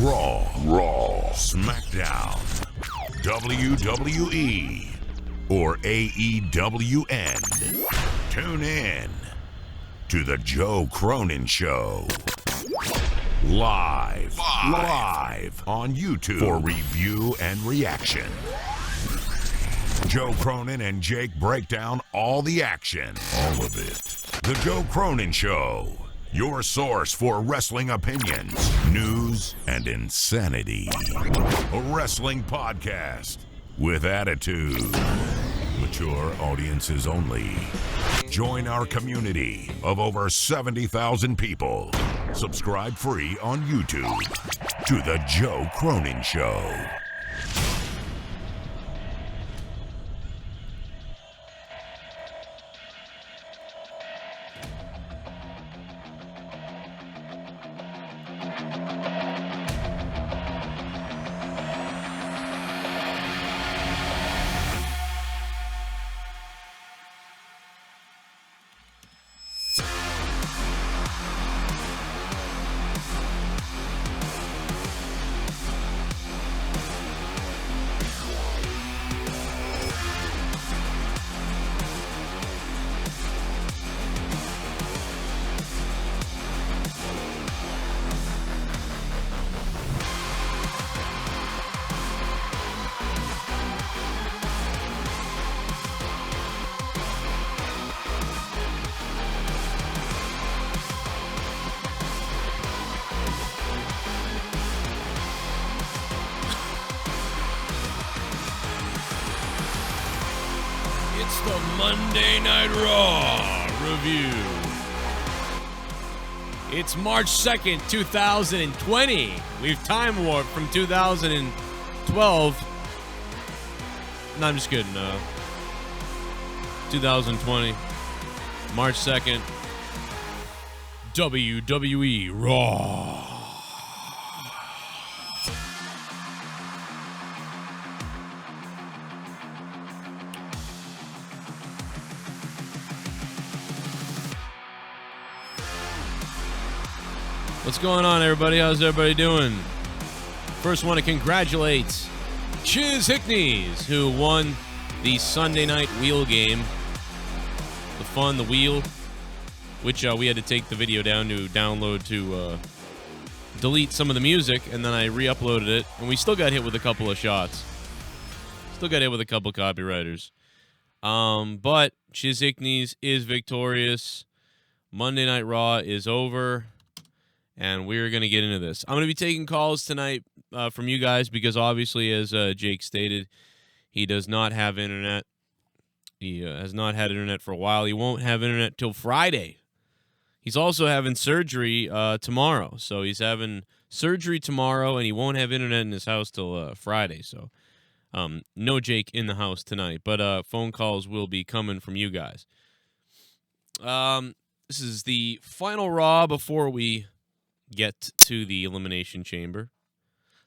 Raw, SmackDown, WWE, or AEWN. Tune in to The Joe Cronin Show. Live on YouTube for review and reaction. Joe Cronin and Jake break down all the action. All of it. The Joe Cronin Show. Your source for wrestling opinions, news, and insanity. A wrestling podcast with attitude. Mature audiences only. Join our community of over 70,000 people. Subscribe free on YouTube to The Joe Cronin Show. The Monday Night Raw review. It's March 2nd, 2020. We've time warped from 2012. No, I'm just kidding. 2020. March 2nd. WWE Raw. What's going on, everybody? How's everybody doing? First, want to congratulate Chiz Hickneys, who won the Sunday Night Wheel game. The wheel, which we had to take the video down to download to delete some of the music, and then I re-uploaded it, and we still got hit with a couple of shots. Still got hit with a couple of copywriters. But Chiz Hickneys is victorious. Monday Night Raw is over. And we're going to get into this. I'm going to be taking calls tonight from you guys because obviously, as Jake stated, he does not have internet. He has not had internet for a while. He won't have internet till Friday. He's also having surgery tomorrow. So he's having surgery tomorrow, and he won't have internet in his house till Friday. So no Jake in the house tonight. But phone calls will be coming from you guys. This is the final Raw before we get to the Elimination Chamber.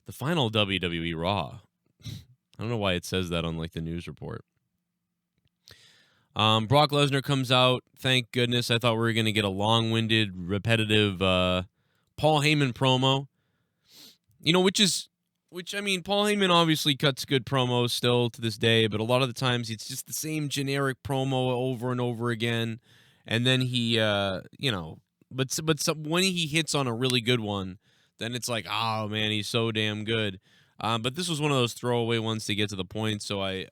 The final WWE Raw. I don't know why it says that on like the news report. Brock Lesnar comes out. Thank goodness. I thought we were going to get a long-winded, repetitive Paul Heyman promo. You know, which I mean, Paul Heyman obviously cuts good promos still to this day, but a lot of the times it's just the same generic promo over and over again. And then he, But when he hits on a really good one, then it's like, oh, man, he's so damn good. But this was one of those throwaway ones to get to the point, so I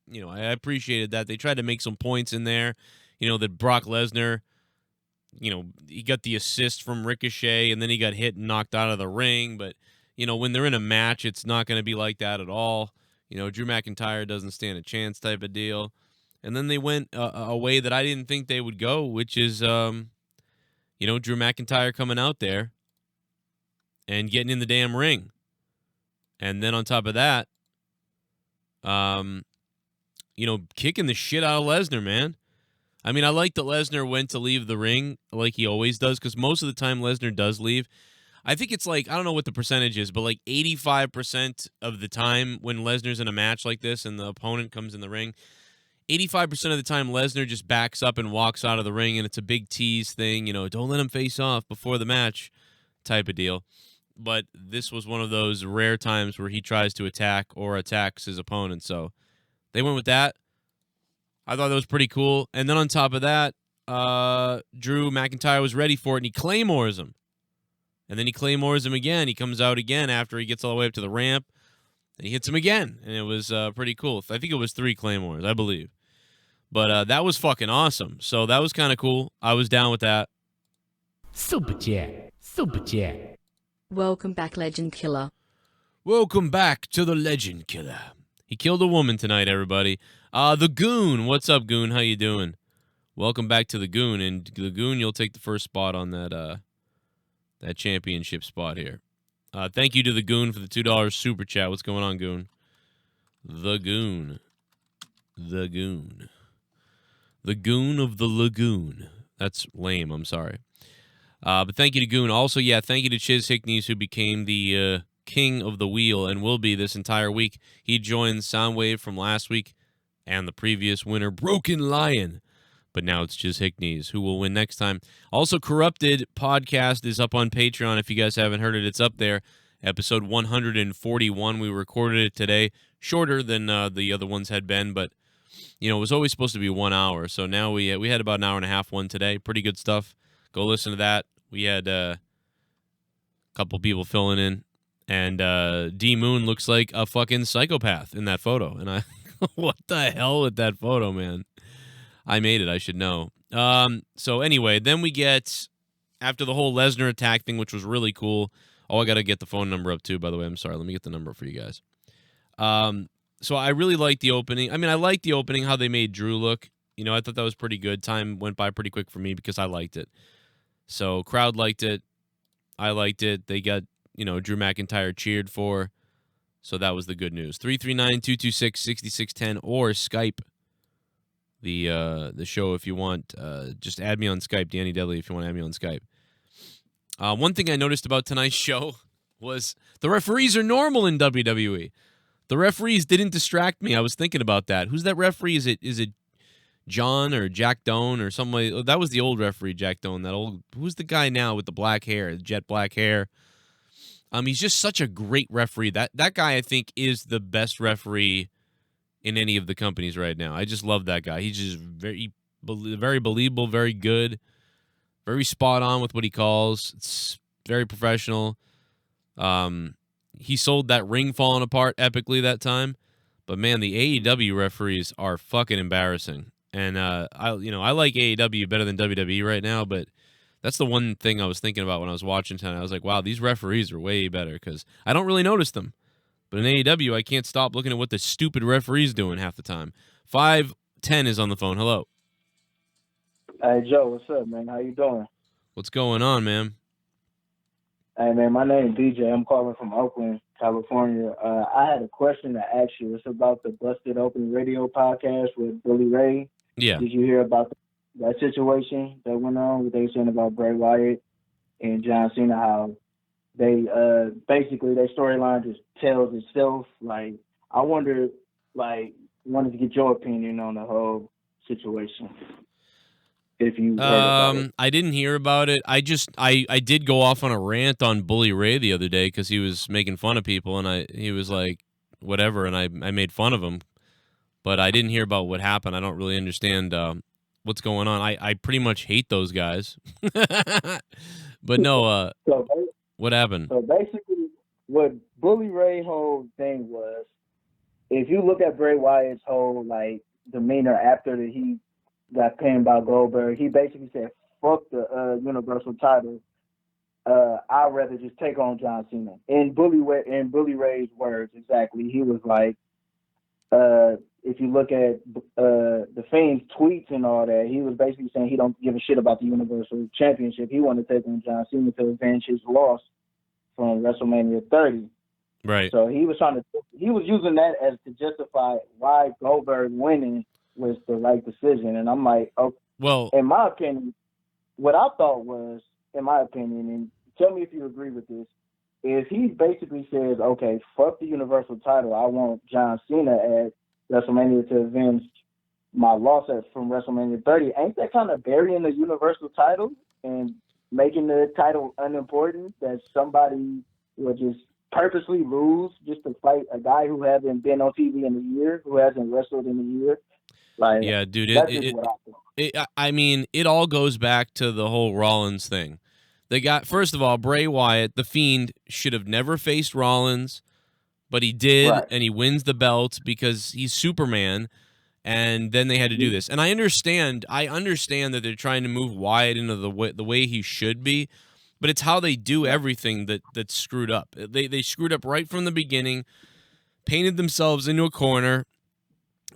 appreciated that. They tried to make some points in there, that Brock Lesnar, he got the assist from Ricochet, and then he got hit and knocked out of the ring. But, when they're in a match, it's not going to be like that at all. Drew McIntyre doesn't stand a chance type of deal. And then they went a way that I didn't think they would go, which is... Drew McIntyre coming out there and getting in the damn ring. And then on top of that, kicking the shit out of Lesnar, man. I mean, I like that Lesnar went to leave the ring like he always does, because most of the time Lesnar does leave. I think it's like, I don't know what the percentage is, but like 85% of the time when Lesnar's in a match like this and the opponent comes in the ring, 85% of the time, Lesnar just backs up and walks out of the ring, and it's a big tease thing. Don't let him face off before the match type of deal. but this was one of those rare times where he tries to attack or attacks his opponent. So they went with that. I thought that was pretty cool. And then on top of that, Drew McIntyre was ready for it, and he claymores him. And then he claymores him again. He comes out again after he gets all the way up to the ramp, and he hits him again. And it was pretty cool. I think it was 3 claymores, I believe. But that was fucking awesome. So that was kind of cool. I was down with that. Super chat. Super chat. Welcome back, Legend Killer. Welcome back to the Legend Killer. He killed a woman tonight, everybody. The Goon. What's up, Goon? How you doing? Welcome back to the Goon. And the Goon, you'll take the first spot on that that championship spot here. Thank you to the Goon for the $2 super chat. What's going on, Goon? The Goon. The Goon. The Goon of the Lagoon. That's lame. I'm sorry. But thank you to Goon. Also, yeah, thank you to Chiz Hickneys, who became the king of the wheel and will be this entire week. He joined Soundwave from last week and the previous winner, Broken Lion. But now it's Chiz Hickneys who will win next time. Also, Corrupted podcast is up on Patreon. If you guys haven't heard it, it's up there. Episode 141. We recorded it today. Shorter than the other ones had been, but you know, it was always supposed to be 1 hour. So now we had about an hour and a half one today. Pretty good stuff. Go listen to that. We had a couple people filling in, and DMOON looks like a fucking psychopath in that photo. And what the hell with that photo, man? I made it. I should know. So anyway, then we get, after the whole Lesnar attack thing, which was really cool. Oh, I got to get the phone number up too, by the way. I'm sorry. Let me get the number for you guys. So I really liked the opening. I mean, I liked the opening, how they made Drew look. You know, I thought that was pretty good. Time went by pretty quick for me because I liked it. So crowd liked it. I liked it. They got, you know, Drew McIntyre cheered for. So that was the good news. 339-226-6610 or Skype the show if you want. Just add me on Skype, Danny Dudley, if you want to add me on Skype. One thing I noticed about tonight's show was the referees are normal in WWE. The referees didn't distract me. I was thinking about that. Who's that referee? Is it John or Jack Doan or somebody? That was the old referee, Jack Doan. That old. Who's the guy now with the black hair, jet black hair? He's just such a great referee. That guy, I think, is the best referee in any of the companies right now. I just love that guy. He's just very believable, very good, very spot on with what he calls. It's very professional. He sold that ring falling apart epically that time. But man, the AEW referees are fucking embarrassing. And I like AEW better than WWE right now, but that's the one thing I was thinking about when I was watching tonight. I was like, wow, these referees are way better because I don't really notice them. But in AEW, I can't stop looking at what the stupid referee's doing half the time. 510 is on the phone. Hello. Hey, Joe, what's up, man? How you doing? What's going on, man? Hey, man, my name's DJ. I'm calling from Oakland, California. I had a question to ask you. It's about the Busted Open Radio podcast with Bully Ray. Yeah. Did you hear about that situation that went on? What they were saying about Bray Wyatt and John Cena, how they basically their storyline just tells itself. Like, I wanted to get your opinion on the whole situation. If you I didn't hear about it. I did go off on a rant on Bully Ray the other day because he was making fun of people, and he was like whatever, and I made fun of him, but I didn't hear about what happened. I don't really understand what's going on. I pretty much hate those guys. But no, what happened? So basically, what Bully Ray's whole thing was, if you look at Bray Wyatt's whole demeanor after that he got pinned by Goldberg, he basically said, "Fuck the Universal title. I'd rather just take on John Cena." In Bully Ray's words, exactly, he was like, if you look at the Fiend's tweets and all that, he was basically saying he don't give a shit about the Universal Championship. He wanted to take on John Cena to avenge his loss from WrestleMania 30. Right. So he was using that as to justify why Goldberg winning was the right decision. And I'm like, okay, well, in my opinion, what I thought was, in my opinion, and tell me if you agree with this, is he basically says, okay, fuck the Universal title. I want John Cena at WrestleMania to avenge my loss from WrestleMania 30. Ain't that kind of burying the Universal title and making the title unimportant, that somebody would just purposely lose just to fight a guy who hasn't been on TV in a year, who hasn't wrestled in a year. Like, yeah, dude, that's just what I think. I mean, it all goes back to the whole Rollins thing. They got, first of all, Bray Wyatt, the Fiend, should have never faced Rollins, but he did, Right. and he wins the belt because he's Superman, and then they had to do this. And I understand that they're trying to move Wyatt into the way he should be, but it's how they do everything that's screwed up. They screwed up right from the beginning, painted themselves into a corner.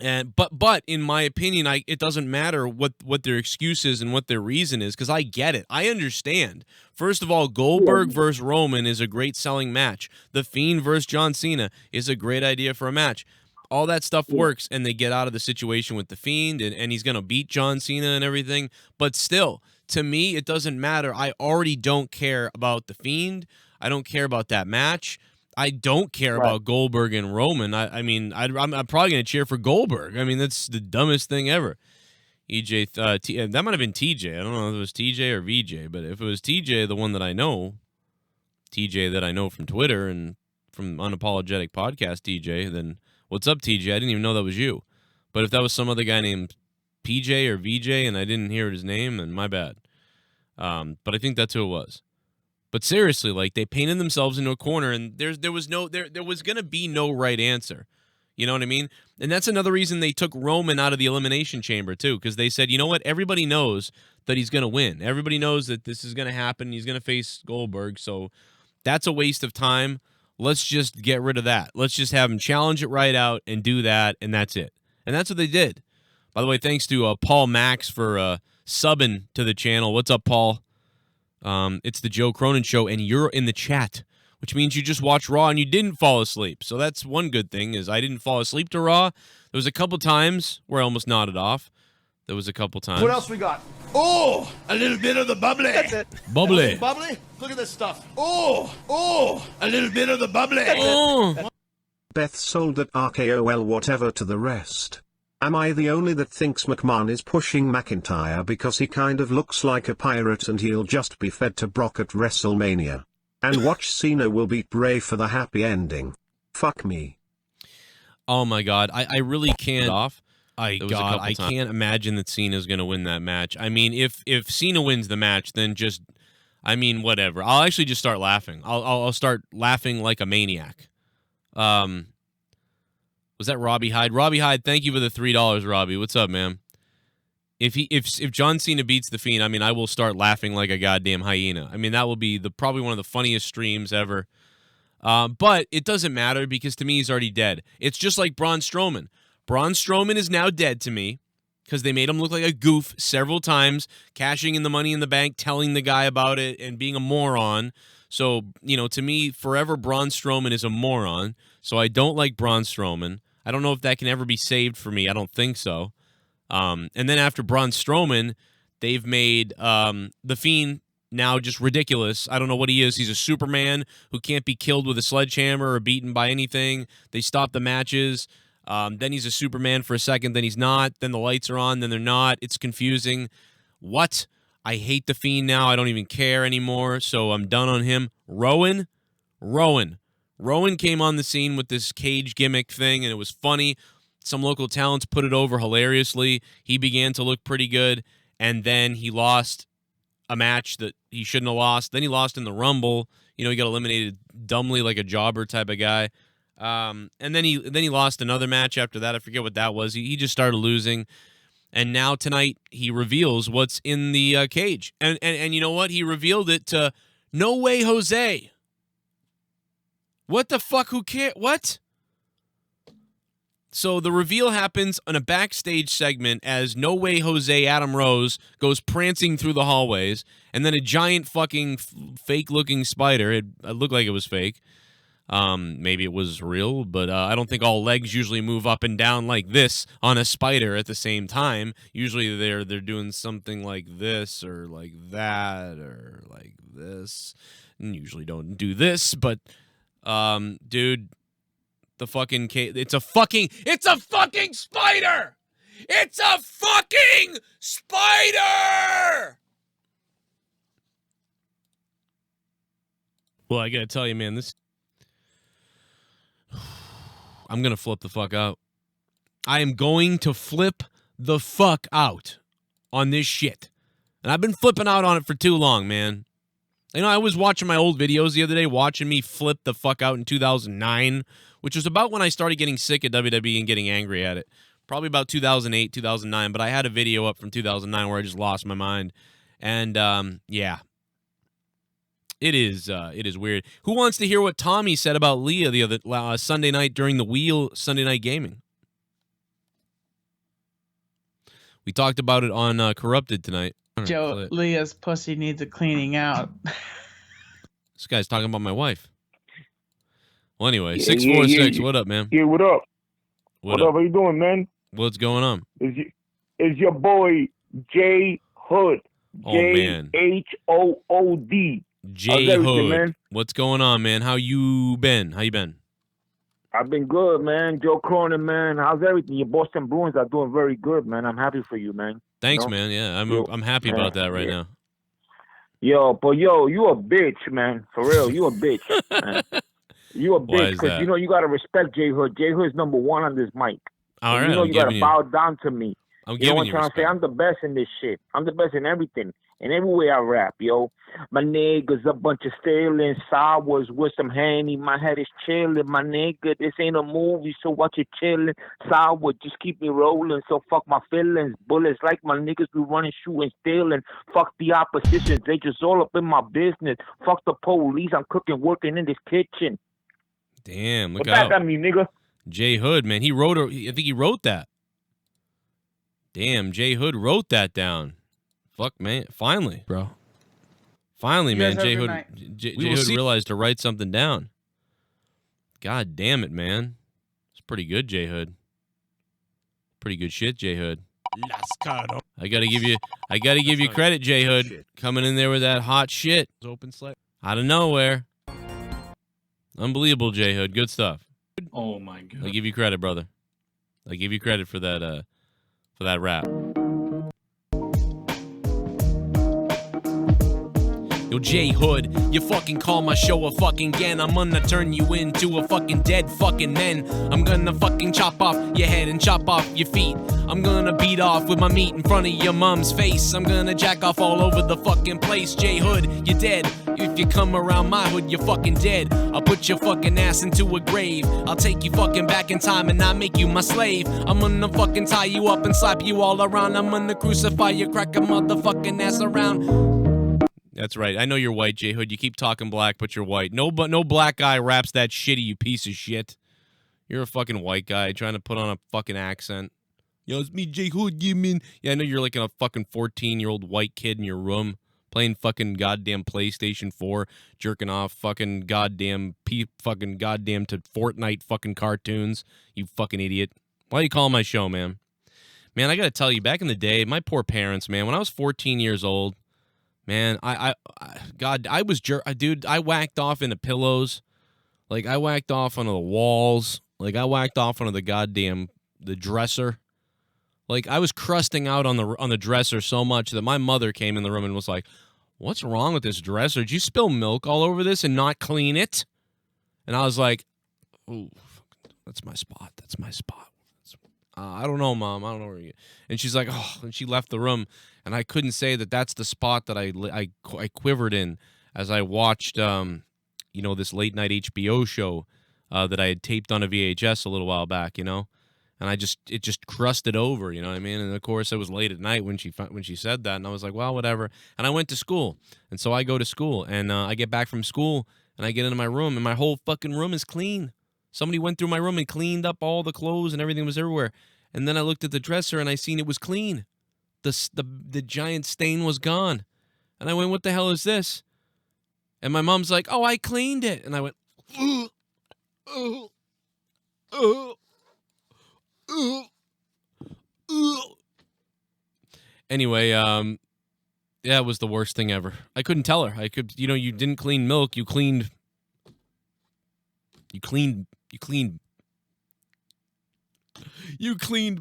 And but in my opinion, it doesn't matter what their excuse is and what their reason is, because I get it. I understand. First of all, Goldberg versus Roman is a great selling match. The Fiend versus John Cena is a great idea for a match. All that stuff works, and they get out of the situation with the Fiend, and he's going to beat John Cena and everything. But still, to me, it doesn't matter. I already don't care about the Fiend. I don't care about that match. I don't care about Goldberg and Roman. I'm probably going to cheer for Goldberg. I mean, that's the dumbest thing ever. EJ, that might have been TJ. I don't know if it was TJ or VJ, but if it was TJ, the one that I know, TJ that I know from Twitter and from Unapologetic Podcast TJ, then what's up, TJ? I didn't even know that was you. But if that was some other guy named PJ or VJ and I didn't hear his name, then my bad. But I think that's who it was. But seriously, like, they painted themselves into a corner, and there was going to be no right answer. You know what I mean? And that's another reason they took Roman out of the Elimination Chamber, too, because they said, you know what? Everybody knows that he's going to win. Everybody knows that this is going to happen. He's going to face Goldberg, so that's a waste of time. Let's just get rid of that. Let's just have him challenge it right out and do that, and that's it. And that's what they did. By the way, thanks to Paul Max for subbing to the channel. What's up, Paul? It's the Joe Cronin Show, and you're in the chat, which means you just watched Raw and you didn't fall asleep. So that's one good thing, is I didn't fall asleep to Raw. There was a couple times where I almost nodded off. There was a couple times. What else we got? Oh, a little bit of the bubbly. That's it. Bubbly. Bubbly? Look at this stuff. Oh, a little bit of the bubbly. Oh. Beth sold that RKOL whatever to the rest. Am I the only that thinks McMahon is pushing McIntyre because he kind of looks like a pirate and he'll just be fed to Brock at WrestleMania? And watch Cena will beat Bray for the happy ending. Fuck me. Oh my God, I really can't off. I can't imagine that Cena's going to win that match. I mean, if Cena wins the match, then just, I mean, whatever. I'll actually just start laughing. I'll start laughing like a maniac. Was that Robbie Hyde? Robbie Hyde, thank you for the $3, Robbie. What's up, man? If John Cena beats the Fiend, I mean, I will start laughing like a goddamn hyena. I mean, that will be probably one of the funniest streams ever. But it doesn't matter, because to me, he's already dead. It's just like Braun Strowman. Braun Strowman is now dead to me because they made him look like a goof several times, cashing in the Money in the Bank, telling the guy about it, and being a moron. So, you know, to me, forever Braun Strowman is a moron. So I don't like Braun Strowman. I don't know if that can ever be saved for me. I don't think so. And then after Braun Strowman, they've made The Fiend now just ridiculous. I don't know what he is. He's a Superman who can't be killed with a sledgehammer or beaten by anything. They stop the matches. Then he's a Superman for a second. Then he's not. Then the lights are on. Then they're not. It's confusing. What? I hate The Fiend now. I don't even care anymore. So I'm done on him. Rowan came on the scene with this cage gimmick thing, and it was funny. Some local talents put it over hilariously. He began to look pretty good, and then he lost a match that he shouldn't have lost. Then he lost in the Rumble. You know, he got eliminated dumbly like a jobber type of guy. And then he lost another match after that. I forget what that was. He just started losing. And now tonight he reveals what's in the cage. And you know what? He revealed it to No Way Jose. What the fuck? Who cares? What? So the reveal happens on a backstage segment as No Way Jose Adam Rose goes prancing through the hallways, and then a giant fucking fake-looking spider. It looked like it was fake. Maybe it was real, but I don't think all legs usually move up and down like this on a spider at the same time. Usually they're doing something like this or like that or like this. And usually don't do this, but dude, the fucking it's a fucking spider! It's a fucking spider! Well, I gotta tell you, man, this. I'm gonna flip the fuck out. I am going to flip the fuck out on this shit. And I've been flipping out on it for too long, man. You know, I was watching my old videos the other day, watching me flip the fuck out in 2009, which was about when I started getting sick at WWE and getting angry at it. Probably about 2008, 2009, but I had a video up from 2009 where I just lost my mind. And, yeah. It is weird. Who wants to hear what Tommy said about Leah the other Sunday night during the Wheel Sunday Night Gaming? We talked about it on Corrupted tonight. Joe, Leah's pussy needs a cleaning out. This guy's talking about my wife. Well, anyway, 646. What up, man? Yeah, what up? What up? How you doing, man? What's going on? Is your boy J Hood? Oh, man. JHOOD. J Hood. Man? What's going on, man? How you been? I've been good, man. Joe Cronin, man. How's everything? Your Boston Bruins are doing very good, man. I'm happy for you, man. Thanks, man. Yeah, I'm happy about that right now. Yo, you a bitch, man. For real, you a bitch, man. You a bitch because you gotta respect J Hood. J Hood's number one on this mic. All right, you gotta bow down to me. I'm you know what I'm trying to say? I'm the best in this shit. I'm the best in everything. And every way I rap, yo. My niggas a bunch of stealing sours with some Henny. My head is chilling. My nigga, this ain't a movie, so watch it chilling. Sour, just keep me rolling, so fuck my feelings. Bullets like my niggas be running, shooting, stealing. Fuck the opposition, they just all up in my business. Fuck the police, I'm cooking, working in this kitchen. Damn, look out. What that mean, nigga? J Hood, man, I think he wrote that. Damn, J Hood wrote that down. Fuck, man. Finally, bro. Finally, man. J Hood realized to write something down. God damn it, man. It's pretty good, J Hood. Pretty good shit, J Hood. I gotta give you credit, J Hood. Coming in there with that hot shit. Open slate. Out of nowhere. Unbelievable, J Hood. Good stuff. Oh my god. I give you credit, brother. I give you credit for that rap. Yo, J Hood, you fucking call my show a fucking again. I'm gonna turn you into a fucking dead fucking man. I'm gonna fucking chop off your head and chop off your feet. I'm gonna beat off with my meat in front of your mom's face. I'm gonna jack off all over the fucking place. J Hood, you're dead. If you come around my hood, you're fucking dead. I'll put your fucking ass into a grave. I'll take you fucking back in time and not make you my slave. I'm gonna fucking tie you up and slap you all around. I'm gonna crucify you, crack a motherfucking ass around. That's right. I know you're white, J Hood. You keep talking black, but you're white. No black guy raps that shitty, you piece of shit. You're a fucking white guy trying to put on a fucking accent. Yo, it's me, J Hood. Yeah, I know you're like a fucking 14-year-old white kid in your room playing fucking goddamn PlayStation 4, jerking off fucking goddamn to Fortnite fucking cartoons. You fucking idiot. Why do you call my show, man? Man, I gotta tell you, back in the day, my poor parents, man, when I was 14 years old, man, I whacked off into pillows. Like, I whacked off onto the walls. Like, I whacked off onto the dresser. Like, I was crusting out on the dresser so much that my mother came in the room and was like, "What's wrong with this dresser? Did you spill milk all over this and not clean it?" And I was like, "Ooh, that's my spot. That's my spot. I don't know, Mom. I don't know where you." And she's like, "Oh," and she left the room. And I couldn't say that that's the spot that I quivered in as I watched, this late night HBO show that I had taped on a VHS a little while back, and it just crusted over, you know what I mean? And of course, it was late at night when she said that, and I was like, well, whatever. And I went to school, and so I go to school, and I get back from school, and I get into my room, and my whole fucking room is clean. Somebody went through my room and cleaned up all the clothes, and everything was everywhere. And then I looked at the dresser, and I seen it was clean. The giant stain was gone. And I went, what the hell is this? And my mom's like, oh, I cleaned it. And I went, Anyway, it was the worst thing ever. I couldn't tell her. You didn't clean milk. You cleaned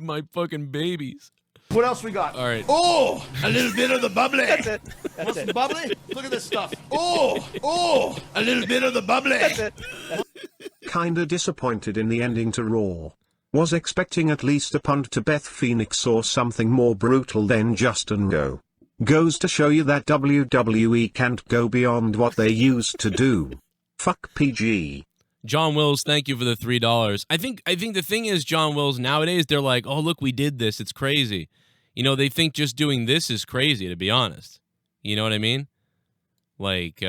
my fucking babies. What else we got? All right. Oh, a little bit of the bubbly. That's it. Want some bubbly? Look at this stuff. Oh, a little bit of the bubbly. That's it. Kinda disappointed in the ending to Raw. Was expecting at least a punt to Beth Phoenix or something more brutal than Justin Go. Goes to show you that WWE can't go beyond what they used to do. Fuck PG. John Wills, thank you for the $3. I think the thing is, John Wills, nowadays they're like, oh, look, we did this. It's crazy. You know, they think just doing this is crazy, to be honest. You know what I mean? Like,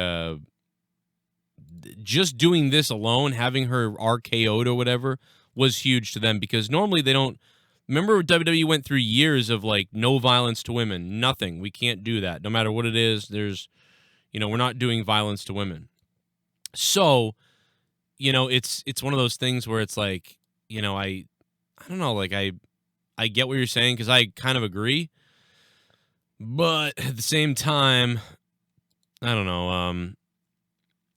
just doing this alone, having her RKO'd or whatever, was huge to them because normally they don't. Remember, WWE went through years of, like, no violence to women. Nothing. We can't do that. No matter what it is, there's, you know, we're not doing violence to women. So, you know, it's one of those things where it's like, you know, I don't know, like, I get what you're saying because I kind of agree. But at the same time, I don't know,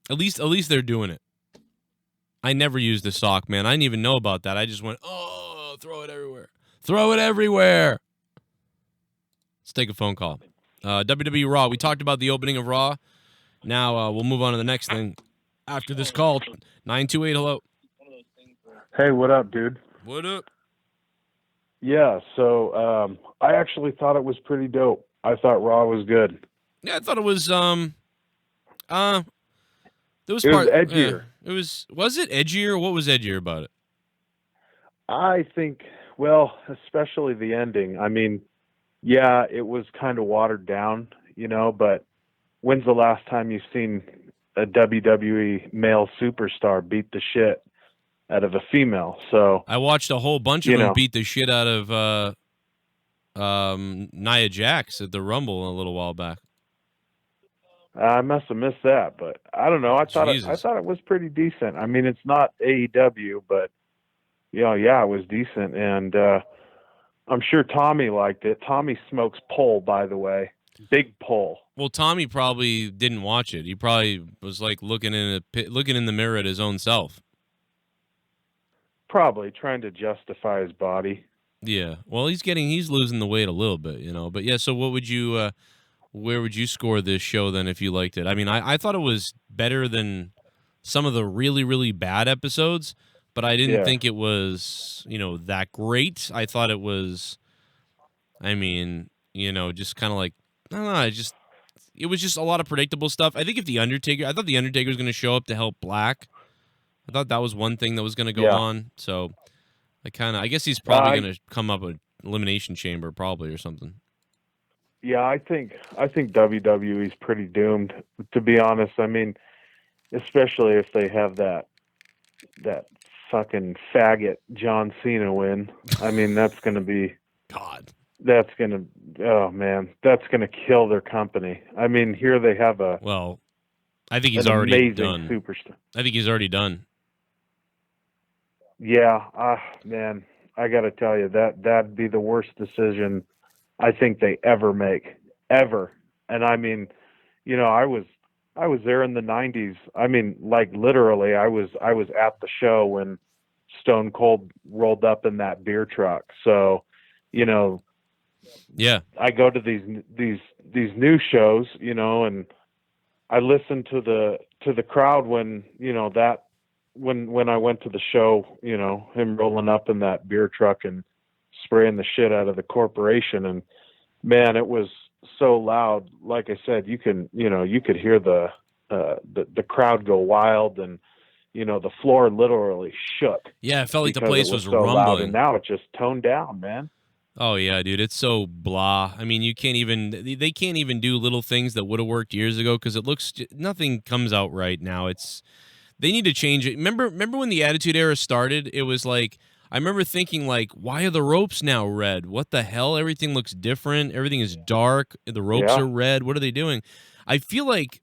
at least they're doing it. I never used the sock, man. I didn't even know about that. I just went, oh, throw it everywhere. Throw it everywhere. Let's take a phone call. WWE Raw. We talked about the opening of Raw. Now we'll move on to the next thing after this call. 928, hello. Hey, what up, dude? What up? Yeah, so I actually thought it was pretty dope. I thought Raw was good. Yeah, I thought it was there was it part, was edgier. Yeah, was it edgier? What was edgier about it? I think, well, especially the ending. I mean, yeah, it was kind of watered down, you know, but when's the last time you've seen a WWE male superstar beat the shit out of a female? So I watched a whole bunch of them beat the shit out of Nia Jax at the Rumble a little while back. I must have missed that, but I don't know. I thought it was pretty decent. I mean, it's not AEW, but you know, yeah, it was decent, and I'm sure Tommy liked it. Tommy smokes pole, by the way, big pole. Well, Tommy probably didn't watch it. He probably was like looking in the mirror at his own self. Probably trying to justify his body. Yeah. Well, he's losing the weight a little bit, you know. But yeah, so what would you where would you score this show then if you liked it? I mean, I thought it was better than some of the really, really bad episodes, but I didn't think it was, you know, that great. I thought it was, I mean, you know, just kind of like, I don't know, it was just a lot of predictable stuff. I think I thought the Undertaker was going to show up to help Black. I thought that was one thing that was going to go on. So I guess he's probably going to come up with Elimination Chamber probably or something. Yeah, I think WWE's pretty doomed, to be honest. I mean, especially if they have that fucking faggot John Cena win. I mean, that's going to be that's going to, oh man, that's going to kill their company. I mean, here they have I think he's already done. Superstar. I think he's already done. Yeah, man, I got to tell you that'd be the worst decision I think they ever make, ever. And I mean, you know, I was there in the 90s. I mean, like literally, I was at the show when Stone Cold rolled up in that beer truck. So, you know, yeah, I go to these new shows, you know, and I listen to the crowd when, you know, that when I went to the show, you know, him rolling up in that beer truck and spraying the shit out of the corporation, and man, it was so loud. Like I said, you could hear the crowd go wild, and you know, the floor literally shook. Yeah, it felt like the place was so rumbling. Loud, and now it just toned down, man. Oh yeah, dude, it's so blah. I mean, they can't even do little things that would have worked years ago because nothing comes out right now. They need to change it. Remember when the Attitude Era started? It was like, I remember thinking like, why are the ropes now red? What the hell? Everything looks different. Everything is dark. The ropes are red. What are they doing? I feel like,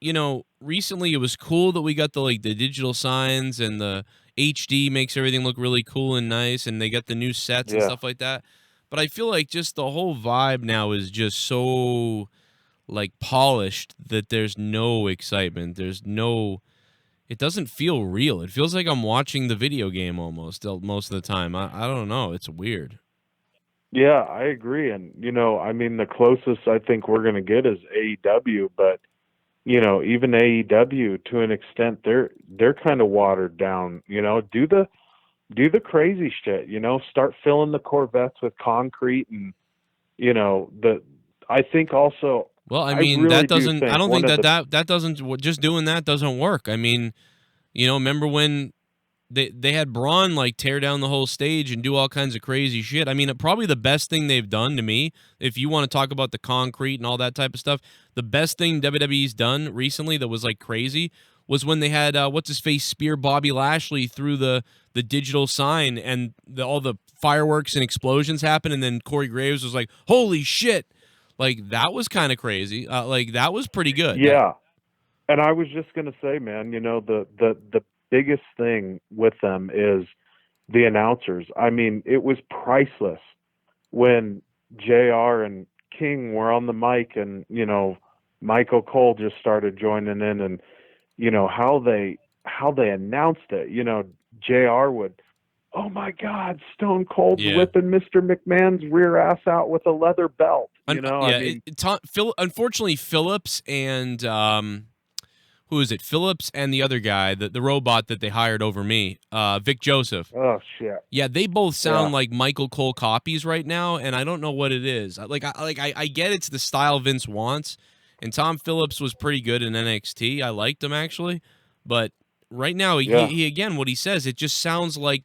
you know, recently it was cool that we got the digital signs and the HD makes everything look really cool and nice, and they got the new sets and stuff like that. But I feel like just the whole vibe now is just so like polished that there's no excitement. It doesn't feel real. It feels like I'm watching the video game almost most of the time. I don't know. It's weird. Yeah, I agree. And, I mean, the closest I think we're going to get is AEW, but, even AEW to an extent, they're kind of watered down, do the crazy shit, start filling the Corvettes with concrete and, I think also. Well, I mean, really that doesn't, think I don't think that that doesn't, just doing that doesn't work. I mean, remember when they had Braun like tear down the whole stage and do all kinds of crazy shit. I mean, probably the best thing they've done to me, if you want to talk about the concrete and all that type of stuff, the best thing WWE's done recently that was like crazy was when they had what's his face spear Bobby Lashley through the digital sign and all the fireworks and explosions happened, and then Corey Graves was like, "Holy shit!" Like that was kind of crazy. Like that was pretty good. Yeah. And I was just gonna say, man, the biggest thing with them is the announcers. I mean, it was priceless when JR and King were on the mic and, Michael Cole just started joining in and, how they announced it. JR would, "Oh my God, Stone Cold's whipping Mr. McMahon's rear ass out with a leather belt." Unfortunately, Phillips and who is it? Phillips and the other guy, the robot that they hired over me, Vic Joseph. Oh shit. Yeah, they both sound like Michael Cole copies right now, and I don't know what it is. I get it's the style Vince wants, and Tom Phillips was pretty good in NXT. I liked him actually, but right now he again, what he says, it just sounds like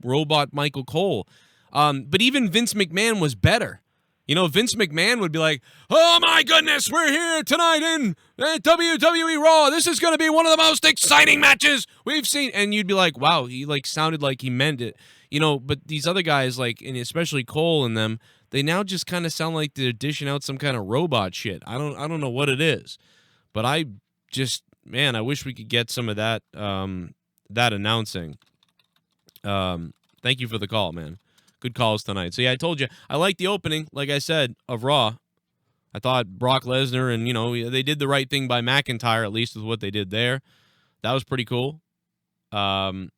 robot Michael Cole. But even Vince McMahon was better. Vince McMahon would be like, "Oh my goodness, we're here tonight in WWE Raw. This is going to be one of the most exciting matches we've seen." And you'd be like, "Wow, he sounded like he meant it." But these other guys, and especially Cole and them, they now just kind of sound like they're dishing out some kind of robot shit. I don't know what it is. But I wish we could get some of that announcing. Thank you for the call, man. Good calls tonight. So, yeah, I told you, I like the opening, like I said, of Raw. I thought Brock Lesnar and, they did the right thing by McIntyre, at least with what they did there. That was pretty cool. It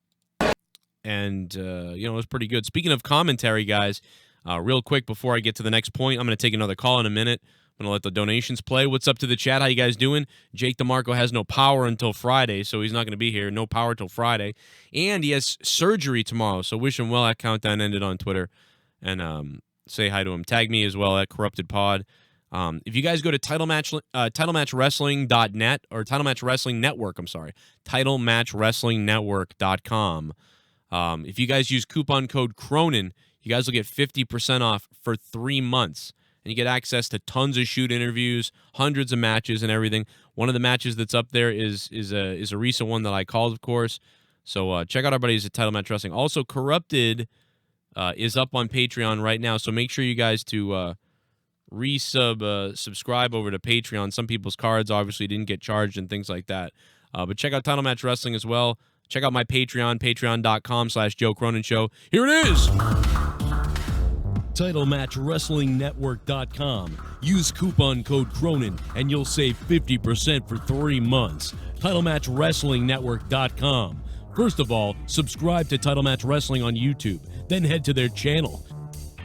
was pretty good. Speaking of commentary, guys, real quick before I get to the next point, I'm going to take another call in a minute. I'm going to let the donations play. What's up to the chat? How you guys doing? Jake DeMarco has no power until Friday, so he's not going to be here. No power till Friday. And he has surgery tomorrow, so wish him well at Countdown Ended on Twitter. And say hi to him. Tag me as well at Corrupted Pod. If you guys go to titlematchwrestling.net or Title Match Wrestling Network, titlematchwrestlingnetwork.com. If you guys use coupon code Cronin, you guys will get 50% off for 3 months. And you get access to tons of shoot interviews, hundreds of matches, and everything. One of the matches that's up there is a recent one that I called, of course. So check out our buddies at Title Match Wrestling. Also, Corrupted is up on Patreon right now, so make sure you guys to subscribe over to Patreon. Some people's cards obviously didn't get charged and things like that. But check out Title Match Wrestling as well. Check out my Patreon, patreon.com/Joe Cronin Show. Here it is. TitleMatchWrestlingNetwork.com. Use coupon code Cronin and you'll save 50% for 3 months. TitleMatchWrestlingNetwork.com. First of all, subscribe to Title Match Wrestling on YouTube. Then head to their channel.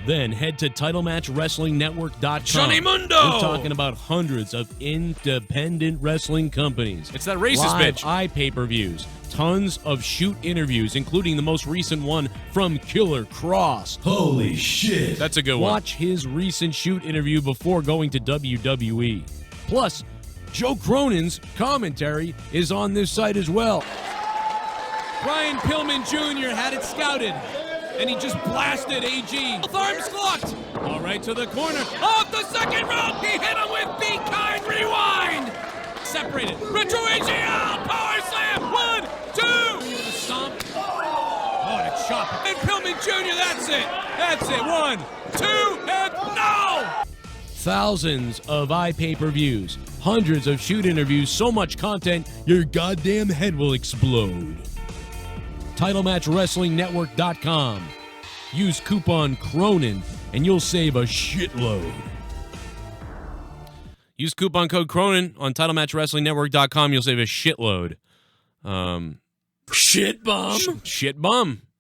Then head to TitleMatchWrestlingNetwork.com. Johnny Mundo! We're talking about hundreds of independent wrestling companies. It's that racist live bitch. pay-per-views. Tons of shoot interviews, including the most recent one from Killer Cross. Holy shit. That's a good one. Watch his recent shoot interview before going to WWE. Plus, Joe Cronin's commentary is on this site as well. Brian Pillman Jr. had it scouted, and he just blasted AG. Both arms locked. All right to the corner. Off the second rope. He hit him with Be Kind Rewind. Separated. Retro AG out. Power slam. 1, 2. Stomp. Oh, and a chop. And Pillman Jr. That's it. That's it. 1, 2, and no. Thousands of iPay-per-views, hundreds of shoot interviews, so much content, your goddamn head will explode. TitleMatchWrestlingNetwork.com. Use coupon Cronin and you'll save a shitload. Use coupon code Cronin on TitleMatchWrestlingNetwork.com. You'll save a shitload. Shit bum. Shit bum.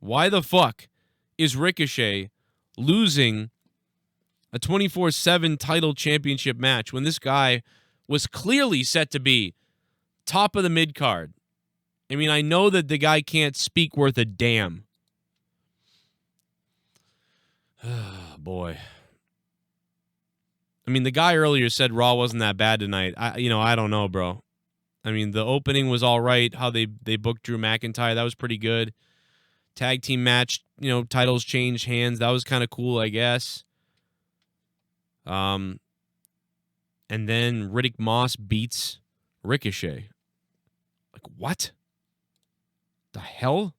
Why the fuck is Ricochet losing a 24/7 title championship match when this guy was clearly set to be top of the mid-card? I mean, I know that the guy can't speak worth a damn. Boy. I mean, the guy earlier said Raw wasn't that bad tonight. I don't know, bro. I mean, the opening was all right. How they booked Drew McIntyre, that was pretty good. Tag team match, titles changed hands. That was kind of cool, I guess. And then Riddick Moss beats Ricochet. Like, what? The hell?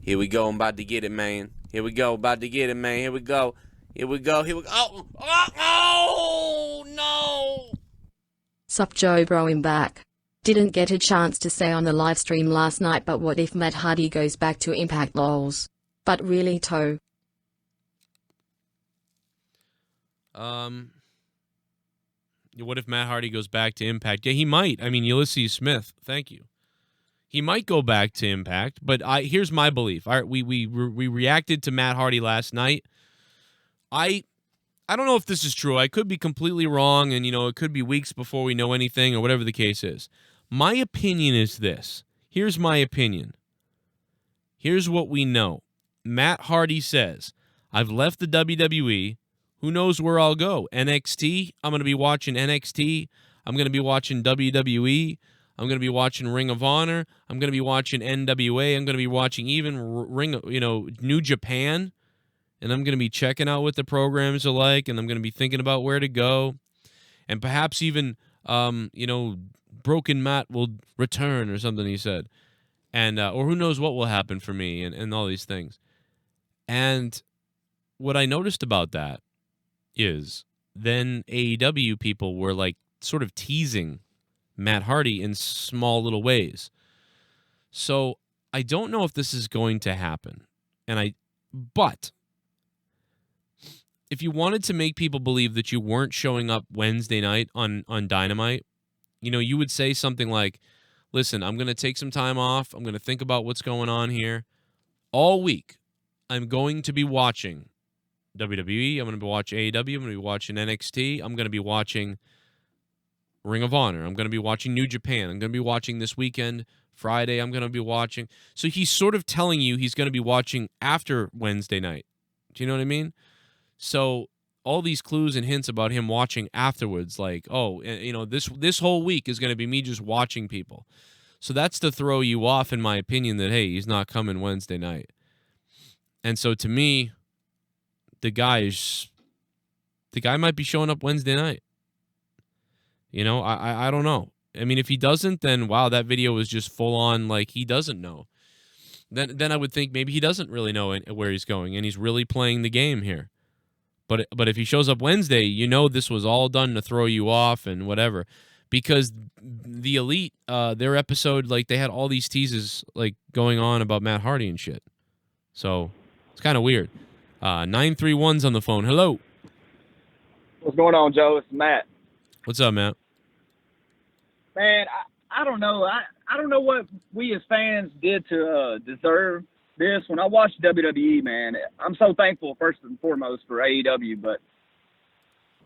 Here we go. I'm about to get it, man. Here we go. About to get it, man. Here we go. Here we go. Here we go. Oh, no. Sup Joe bro, I'm back. Didn't get a chance to say on the live stream last night, but what if Matt Hardy goes back to Impact lols? But really toe. What if Matt Hardy goes back to Impact? Yeah, he might. I mean, Ulysses Smith, thank you. He might go back to Impact, but here's my belief. All right, we reacted to Matt Hardy last night. I don't know if this is true. I could be completely wrong, and it could be weeks before we know anything or whatever the case is. My opinion is this. Here's my opinion. Here's what we know. Matt Hardy says, I've left the WWE. Who knows where I'll go? NXT. I'm going to be watching NXT. I'm going to be watching WWE. I'm going to be watching Ring of Honor. I'm going to be watching NWA. I'm going to be watching even New Japan. And I'm going to be checking out what the programs are like, and I'm going to be thinking about where to go. And perhaps even, Broken Matt will return or something, he said. And or who knows what will happen for me and all these things. And what I noticed about that is then AEW people were like sort of teasing Matt Hardy in small little ways. So I don't know if this is going to happen. But if you wanted to make people believe that you weren't showing up Wednesday night on Dynamite, you would say something like, listen, I'm going to take some time off. I'm going to think about what's going on here. All week, I'm going to be watching WWE. I'm going to be watching AEW. I'm going to be watching NXT. I'm going to be watching Ring of Honor. I'm going to be watching New Japan. I'm going to be watching this weekend, Friday. I'm going to be watching. So he's sort of telling you he's going to be watching after Wednesday night. Do you know what I mean? So all these clues and hints about him watching afterwards, like, this whole week is going to be me just watching people. So that's to throw you off, in my opinion, that, hey, he's not coming Wednesday night. And so to me, the guy might be showing up Wednesday night. I don't know. I mean, if he doesn't, then wow, that video was just full on like he doesn't know. Then I would think maybe he doesn't really know where he's going and he's really playing the game here. But if he shows up Wednesday, this was all done to throw you off and whatever. Because the Elite, their episode, like they had all these teases like going on about Matt Hardy and shit. So it's kind of weird. 931's on the phone. Hello. What's going on, Joe? It's Matt. What's up, Matt? Man, I don't know. I don't know what we as fans did to deserve this. When I watched WWE, man, I'm so thankful first and foremost for AEW, but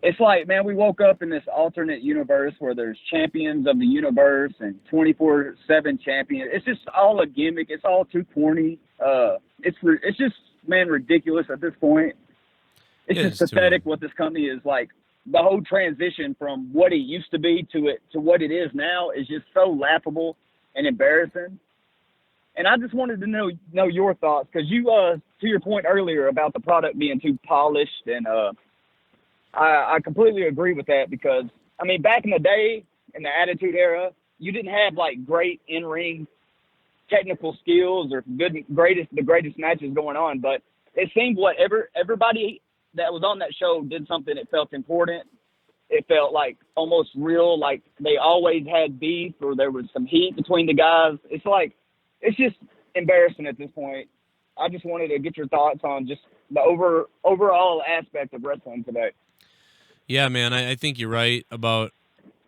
it's like, man, we woke up in this alternate universe where there's champions of the universe and 24/7 champions. It's just all a gimmick. It's all too corny. It's just, man, ridiculous at this point. It's just pathetic what this company is like. The whole transition from what it used to be to what it is now is just so laughable and embarrassing. And I just wanted to know your thoughts, because you, to your point earlier about the product being too polished, and I completely agree with that, because, I mean, back in the day, in the Attitude Era, you didn't have, like, great in-ring technical skills or the greatest matches going on, but it seemed everybody that was on that show did something that felt important. It felt like almost real, like they always had beef or there was some heat between the guys. It's just embarrassing at this point. I just wanted to get your thoughts on just the overall aspect of wrestling today. Yeah, man, I think you're right about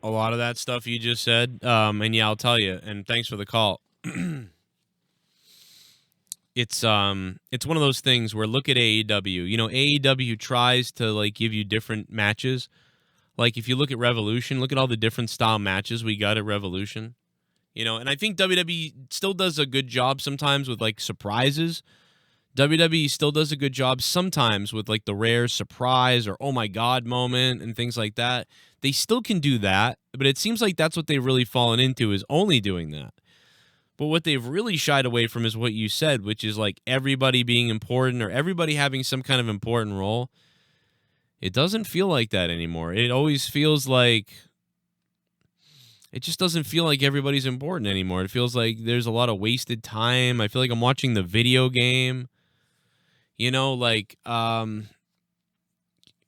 a lot of that stuff you just said. And yeah, I'll tell you, and thanks for the call. it's one of those things where look at AEW. You know, AEW tries to like give you different matches. Like if you look at Revolution, look at all the different style matches we got at Revolution. You know, and I think WWE still does a good job sometimes with like surprises. WWE still does a good job sometimes with like the rare surprise or oh my god moment and things like that. They still can do that, but it seems like that's what they've really fallen into, is only doing that. But what they've really shied away from is what you said, which is like everybody being important or everybody having some kind of important role. It doesn't feel like that anymore. It always feels like it just doesn't feel like everybody's important anymore. It feels like there's a lot of wasted time. I feel like I'm watching the video game. You know, like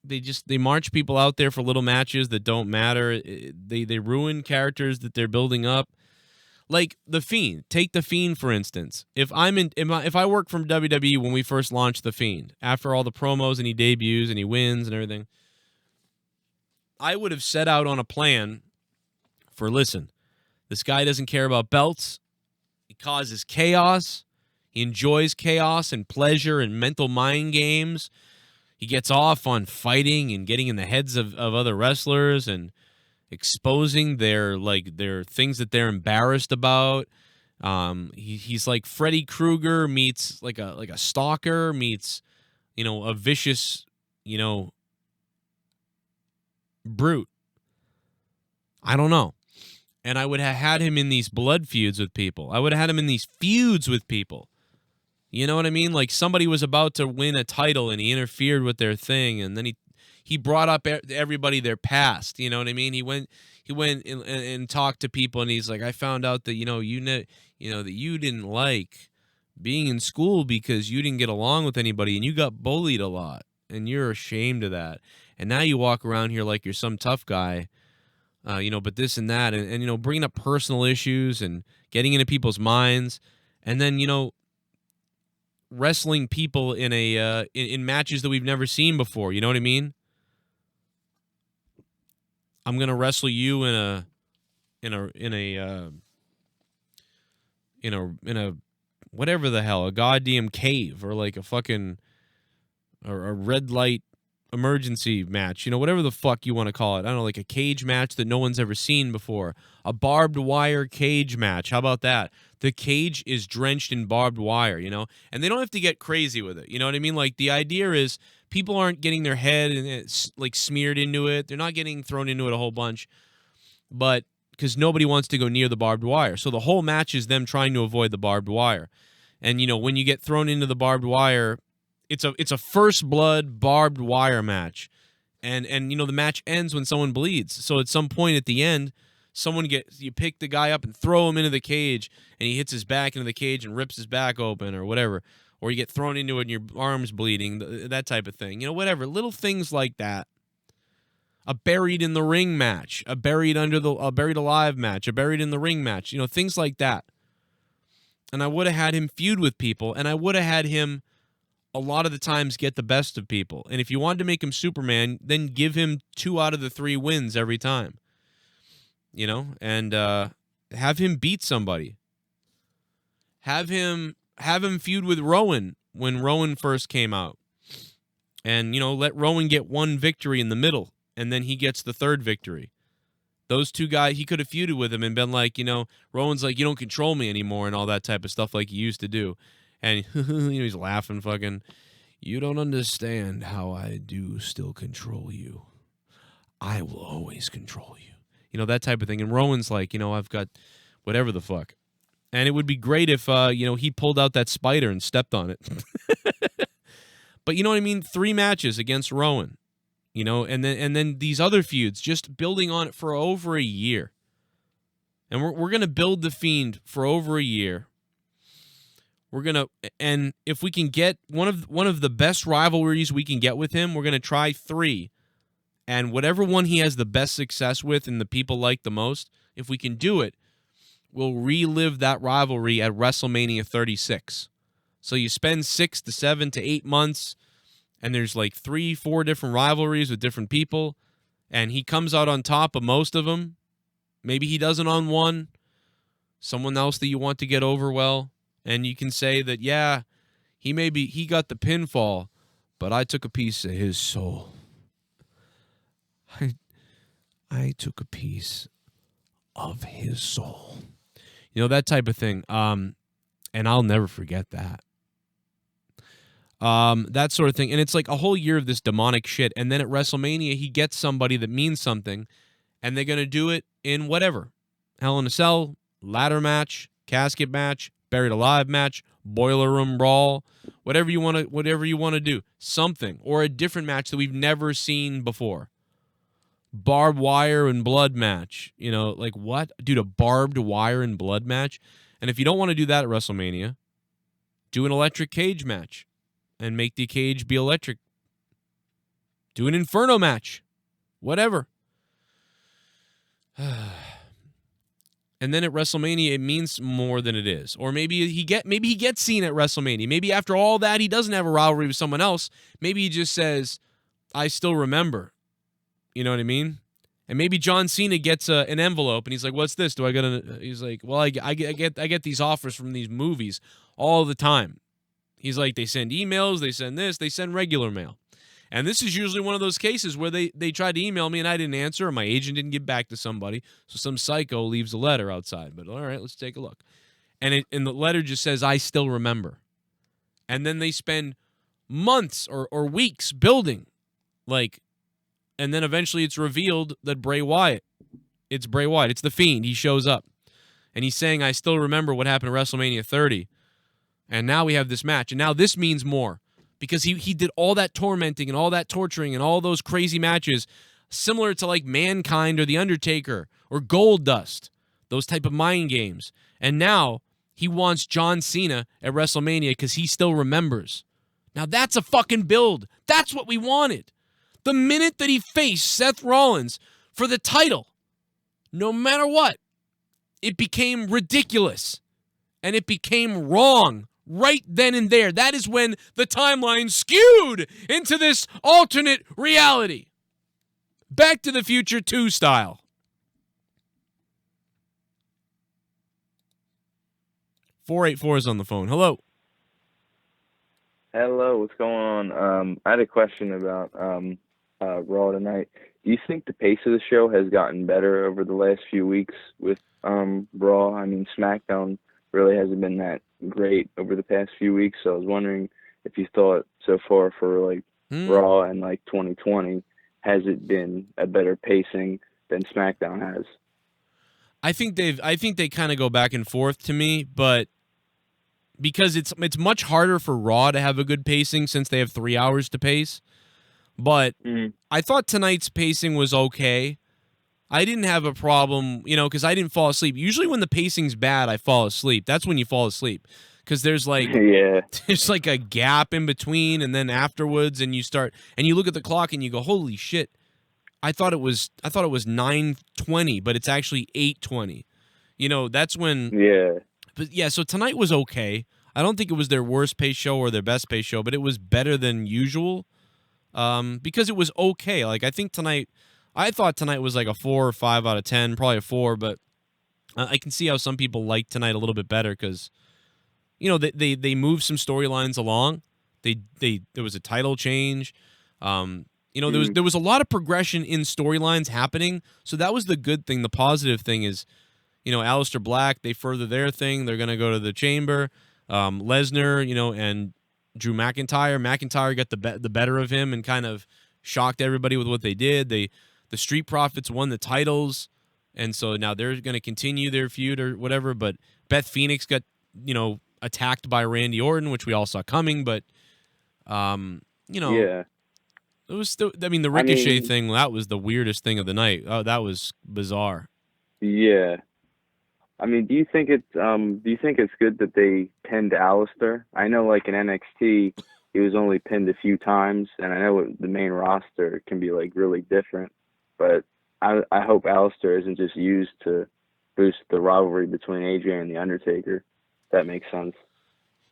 they march people out there for little matches that don't matter. They ruin characters that they're building up. Like The Fiend. Take The Fiend, for instance. If I work from WWE when we first launched The Fiend, after all the promos and he debuts and he wins and everything, I would have set out on a plan for, listen, this guy doesn't care about belts. He causes chaos. He enjoys chaos and pleasure and mental mind games. He gets off on fighting and getting in the heads of other wrestlers and exposing their things that they're embarrassed about. He's like Freddy Krueger meets like a stalker meets, you know, a vicious, you know, brute. I don't know. And I would have had him in these blood feuds with people. I would have had him in these feuds with people. You know what I mean? Like somebody was about to win a title and he interfered with their thing, and then he brought up everybody their past. You know what I mean? He went and talked to people, and he's like, I found out that that you didn't like being in school because you didn't get along with anybody and you got bullied a lot and you're ashamed of that. And now you walk around here like you're some tough guy. But this and that, and bringing up personal issues and getting into people's minds, and then wrestling people in in matches that we've never seen before. You know what I mean? I'm gonna wrestle you in a whatever the hell, a goddamn cave or like a fucking or a red light emergency match, whatever the fuck you want to call it. I don't know, like a cage match that no one's ever seen before. A barbed wire cage match. How about that? The cage is drenched in barbed wire, and they don't have to get crazy with it. You know what I mean? Like the idea is people aren't getting their head and it's like smeared into it. They're not getting thrown into it a whole bunch, but because nobody wants to go near the barbed wire. So the whole match is them trying to avoid the barbed wire. And when you get thrown into the barbed wire, it's a first blood barbed wire match, and the match ends when someone bleeds. So at some point at the end, you pick the guy up and throw him into the cage, and he hits his back into the cage and rips his back open or whatever, or you get thrown into it and your arm's bleeding, that type of thing. Whatever, little things like that. A buried in the ring match, a buried alive match, a buried in the ring match. Things like that. And I would have had him feud with people, and I would have had him a lot of the times get the best of people. And if you wanted to make him Superman, then give him 2 out of the 3 wins every time. And have him beat somebody. Have him feud with Rowan when Rowan first came out. And, let Rowan get 1 victory in the middle, and then he gets the 3rd victory. Those 2 guys, he could have feuded with him and been like, Rowan's like, you don't control me anymore and all that type of stuff like he used to do. And he's laughing, fucking, you don't understand how I do still control you. I will always control you. That type of thing. And Rowan's like, I've got whatever the fuck. And it would be great if, he pulled out that spider and stepped on it. But you know what I mean? 3 matches against Rowan, and then these other feuds, just building on it for over a year. And we're going to build the Fiend for over a year. And if we can get one of the best rivalries we can get with him, we're going to try 3. And whatever one he has the best success with and the people like the most, if we can do it, we'll relive that rivalry at WrestleMania 36. So you spend 6 to 7 to 8 months, and there's like 3-4 different rivalries with different people, and he comes out on top of most of them. Maybe he doesn't on one. Someone else that you want to get over well. And you can say that, yeah, he got the pinfall, but I took a piece of his soul. I took a piece of his soul. You know, that type of thing. And I'll never forget that. That sort of thing. And it's like a whole year of this demonic shit. And then at WrestleMania, he gets somebody that means something, and they're going to do it in whatever. Hell in a Cell, ladder match, casket match, buried alive match, boiler room brawl, whatever you want to do. Something. Or a different match that we've never seen before. Barbed wire and blood match. You know, like what? Dude, a barbed wire and blood match? And if you don't want to do that at WrestleMania, do an electric cage match and make the cage be electric. Do an Inferno match. Whatever. And then at WrestleMania, it means more than it is. Or maybe he gets seen at WrestleMania. Maybe after all that, he doesn't have a rivalry with someone else. Maybe he just says, I still remember. You know what I mean? And maybe John Cena gets an envelope, and he's like, "What's this? Do I get a?" He's like, "Well, I get these offers from these movies all the time." He's like, "They send emails, they send this, they send regular mail." And this is usually one of those cases where they tried to email me and I didn't answer, or my agent didn't get back to somebody, so some psycho leaves a letter outside. But all right, let's take a look. And the letter just says, "I still remember." And then they spend months or weeks building, like. And then eventually it's revealed that Bray Wyatt, it's Bray Wyatt. It's the Fiend. He shows up. And he's saying, I still remember what happened at WrestleMania 30. And now we have this match. And now this means more. Because he did all that tormenting and all that torturing and all those crazy matches similar to like Mankind or The Undertaker or Goldust. Those type of mind games. And now he wants John Cena at WrestleMania because he still remembers. Now that's a fucking build. That's what we wanted. The minute that he faced Seth Rollins for the title, no matter what, it became ridiculous. And it became wrong right then and there. That is when the timeline skewed into this alternate reality. Back to the Future 2 style. 484 is on the phone. Hello. Hello, what's going on? I had a question about Raw tonight. Do you think the pace of the show has gotten better over the last few weeks with Raw? I mean, SmackDown really hasn't been that great over the past few weeks, so I was wondering if you thought so far for like Raw and like 2020, has it been a better pacing than SmackDown has? I think they kind of go back and forth to me, but because it's much harder for Raw to have a good pacing since they have 3 hours to pace. But I thought tonight's pacing was okay. I didn't have a problem, because I didn't fall asleep. Usually when the pacing's bad, I fall asleep. That's when you fall asleep. Because there's like there's like a gap in between and then afterwards, and you look at the clock and you go, holy shit. I thought it was 9:20, but it's actually 8:20. That's when But yeah, so tonight was okay. I don't think it was their worst paced show or their best paced show, but it was better than usual. Because it was okay. Like I thought tonight was like a 4 or 5 out of 10, probably a 4, but I can see how some people like tonight a little bit better because, they moved some storylines along. There was a title change. There was a lot of progression in storylines happening. So that was the good thing. The positive thing is, Aleister Black, they further their thing. They're going to go to the Chamber. Lesnar, and Drew McIntyre. McIntyre got the better of him and kind of shocked everybody with what they did. The Street Profits won the titles, and so now they're going to continue their feud or whatever. But Beth Phoenix got, attacked by Randy Orton, which we all saw coming. But, it was still. I mean, the Ricochet thing, that was the weirdest thing of the night. Oh, that was bizarre. Yeah. I mean, do you think it's good that they pinned Aleister? I know, like in NXT, he was only pinned a few times, and I know the main roster can be like really different. But I hope Aleister isn't just used to boost the rivalry between AJ and the Undertaker. If that makes sense.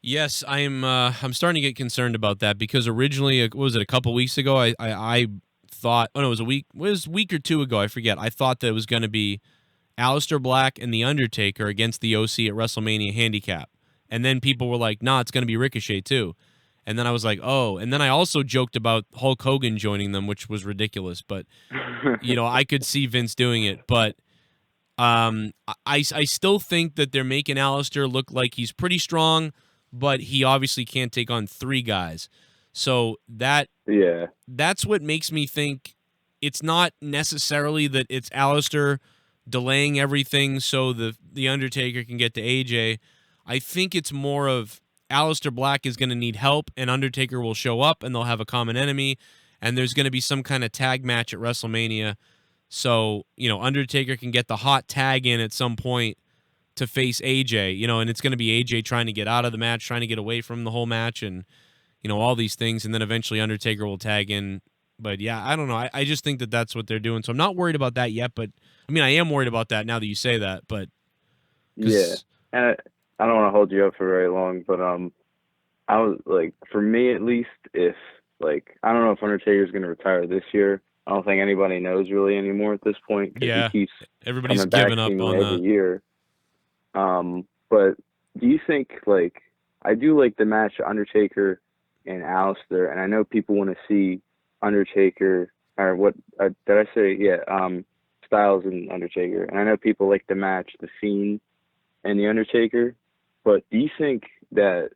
Yes, I'm starting to get concerned about that because originally, what was it, a couple weeks ago? I thought, it was a week or two ago. I forget. I thought that it was going to be Aleister Black and The Undertaker against the OC at WrestleMania Handicap. And then people were like, nah, it's going to be Ricochet too. And then I was like, oh. And then I also joked about Hulk Hogan joining them, which was ridiculous. But, I could see Vince doing it. But I still think that they're making Aleister look like he's pretty strong, but he obviously can't take on 3 guys. So that's what makes me think it's not necessarily that it's Aleister delaying everything so the Undertaker can get to AJ. I think it's more of Aleister Black is going to need help, and Undertaker will show up, and they'll have a common enemy, and there's going to be some kind of tag match at WrestleMania. So, Undertaker can get the hot tag in at some point to face AJ, and it's going to be AJ trying to get out of the match, trying to get away from the whole match, and, all these things, and then eventually Undertaker will tag in. But, yeah, I don't know. I just think that that's what they're doing. So I'm not worried about that yet, but, I am worried about that now that you say that. But yeah, and I don't want to hold you up for very long, but I was like, for me at least, if I don't know if Undertaker's going to retire this year. I don't think anybody knows really anymore at this point. Yeah, he keeps everybody's giving up on every that. year. But do you think I do like the match Undertaker and Aleister, and I know people want to see Undertaker or what did I say? Yeah, Styles and Undertaker, and I know people like the match, the Fiend and the Undertaker. But do you think that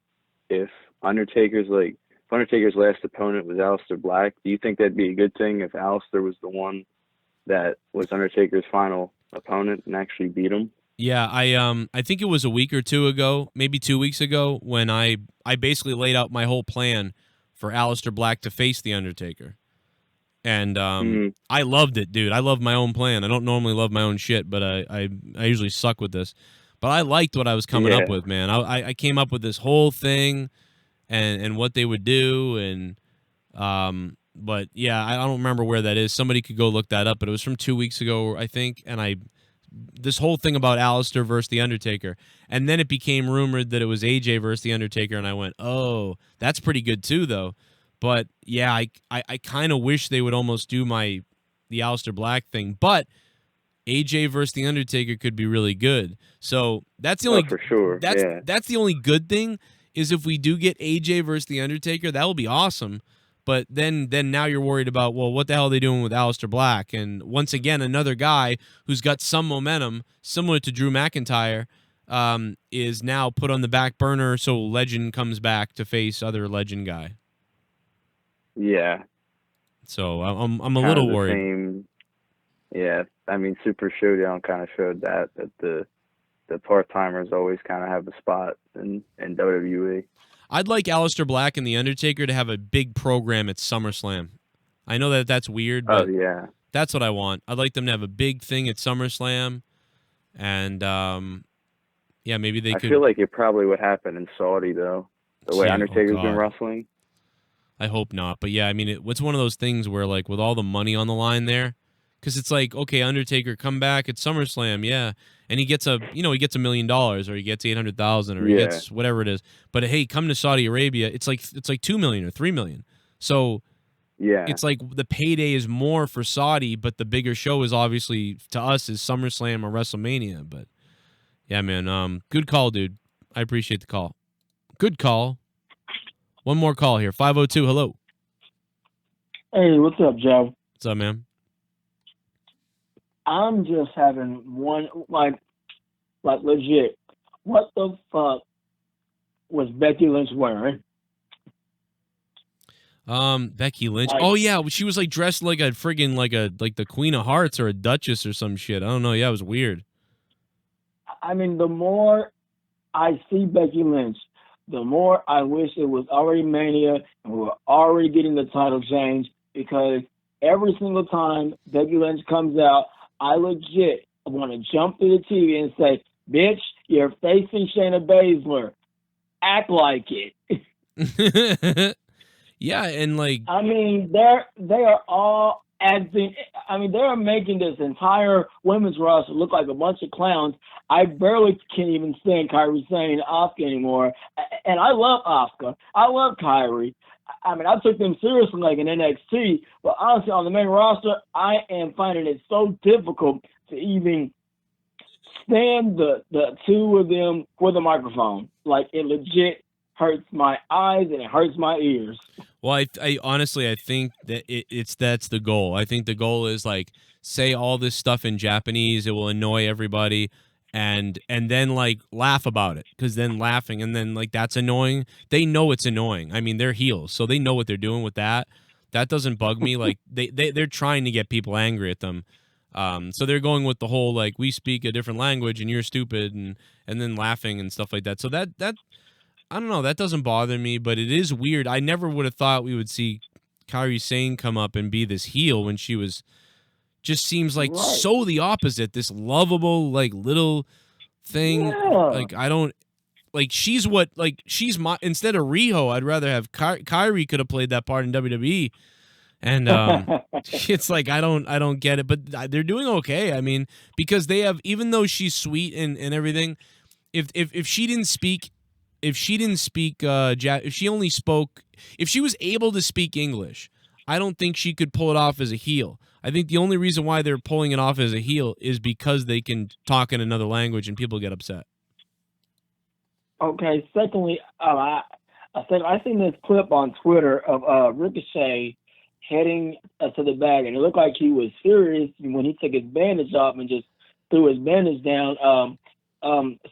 if Undertaker's last opponent was Aleister Black, do you think that'd be a good thing if Aleister was the one that was Undertaker's final opponent and actually beat him? Yeah, I think it was a week or two ago, maybe 2 weeks ago, when I basically laid out my whole plan for Aleister Black to face the Undertaker. And I loved it, dude. I love my own plan. I don't normally love my own shit, but I usually suck with this. But I liked what I was coming up with, man. I came up with this whole thing and what they would do, and but yeah, I don't remember where that is. Somebody could go look that up, but it was from 2 weeks ago, I think. And this whole thing about Aleister versus the Undertaker, and then it became rumored that it was AJ versus the Undertaker, and I went, oh, that's pretty good too, though. But yeah, I kind of wish they would almost do the Aleister Black thing, but AJ versus the Undertaker could be really good. So that's the only for sure. That's the only good thing is if we do get AJ versus the Undertaker, that will be awesome. But then now you're worried about, well, what the hell are they doing with Aleister Black? And once again, another guy who's got some momentum, similar to Drew McIntyre, is now put on the back burner so Legend comes back to face other Legend guy. Yeah. So I'm a little worried. Yeah, Super Showdown kind of showed that the part-timers always kind of have a spot in WWE. I'd like Aleister Black and The Undertaker to have a big program at SummerSlam. I know that's weird, but that's what I want. I'd like them to have a big thing at SummerSlam, and maybe they could. I feel like it probably would happen in Saudi, though, the way Undertaker's been wrestling. I hope not, but yeah, it's one of those things where, like, with all the money on the line there, because it's like, okay, Undertaker, come back at SummerSlam, yeah, and he gets $1 million, or he gets 800,000, or he gets whatever it is. But hey, come to Saudi Arabia, it's like $2 million or $3 million. So it's like the payday is more for Saudi, but the bigger show is obviously to us is SummerSlam or WrestleMania. But yeah, man, good call, dude. I appreciate the call. Good call. One more call here. 502. Hello. Hey, what's up, Joe? What's up, man? I'm just having one, like legit. What the fuck was Becky Lynch wearing? Becky Lynch. Oh yeah, she was like dressed like a friggin' like the Queen of Hearts or a Duchess or some shit. I don't know. Yeah, it was weird. The more I see Becky Lynch, the more I wish it was already Mania and we were already getting the title change, because every single time Becky Lynch comes out, I legit want to jump to the TV and say, bitch, you're facing Shayna Baszler. Act like it. Yeah, and like... they are all acting... they are making this entire women's roster look like a bunch of clowns. I barely can even stand Kairi Sane and Asuka anymore. And I love Asuka. I love Kairi. I took them seriously like in NXT, but honestly, on the main roster, I am finding it so difficult to even stand the two of them with a microphone. Like, it legit hurts my eyes and it hurts my ears. Well, I honestly, I think that that's the goal. I think the goal is, like, say all this stuff in Japanese. It will annoy everybody. And then, like, laugh about it, because then laughing and then, like, that's annoying. They know it's annoying. I mean, they're heels, so they know what they're doing with that. That doesn't bug me. Like, they're trying to get people angry at them. So they're going with the whole, like, we speak a different language and you're stupid, and then laughing and stuff like that. So that I don't know, that doesn't bother me, but it is weird. I never would have thought we would see Kairi Sane come up and be this heel when she was just seems like so the opposite. This lovable, like, little thing. Yeah. Like, I don't like, she's what, like, she's my, instead of Riho, I'd rather have Kairi could have played that part in WWE. And it's like, I don't get it, but they're doing okay. I mean, because they have, even though she's sweet and everything, if she didn't speak, if she was able to speak English, I don't think she could pull it off as a heel. I think the only reason why they're pulling it off as a heel is because they can talk in another language and people get upset. Okay. Secondly, I seen this clip on Twitter of Ricochet heading to the bag, and it looked like he was serious when he took his bandage off and just threw his bandage down.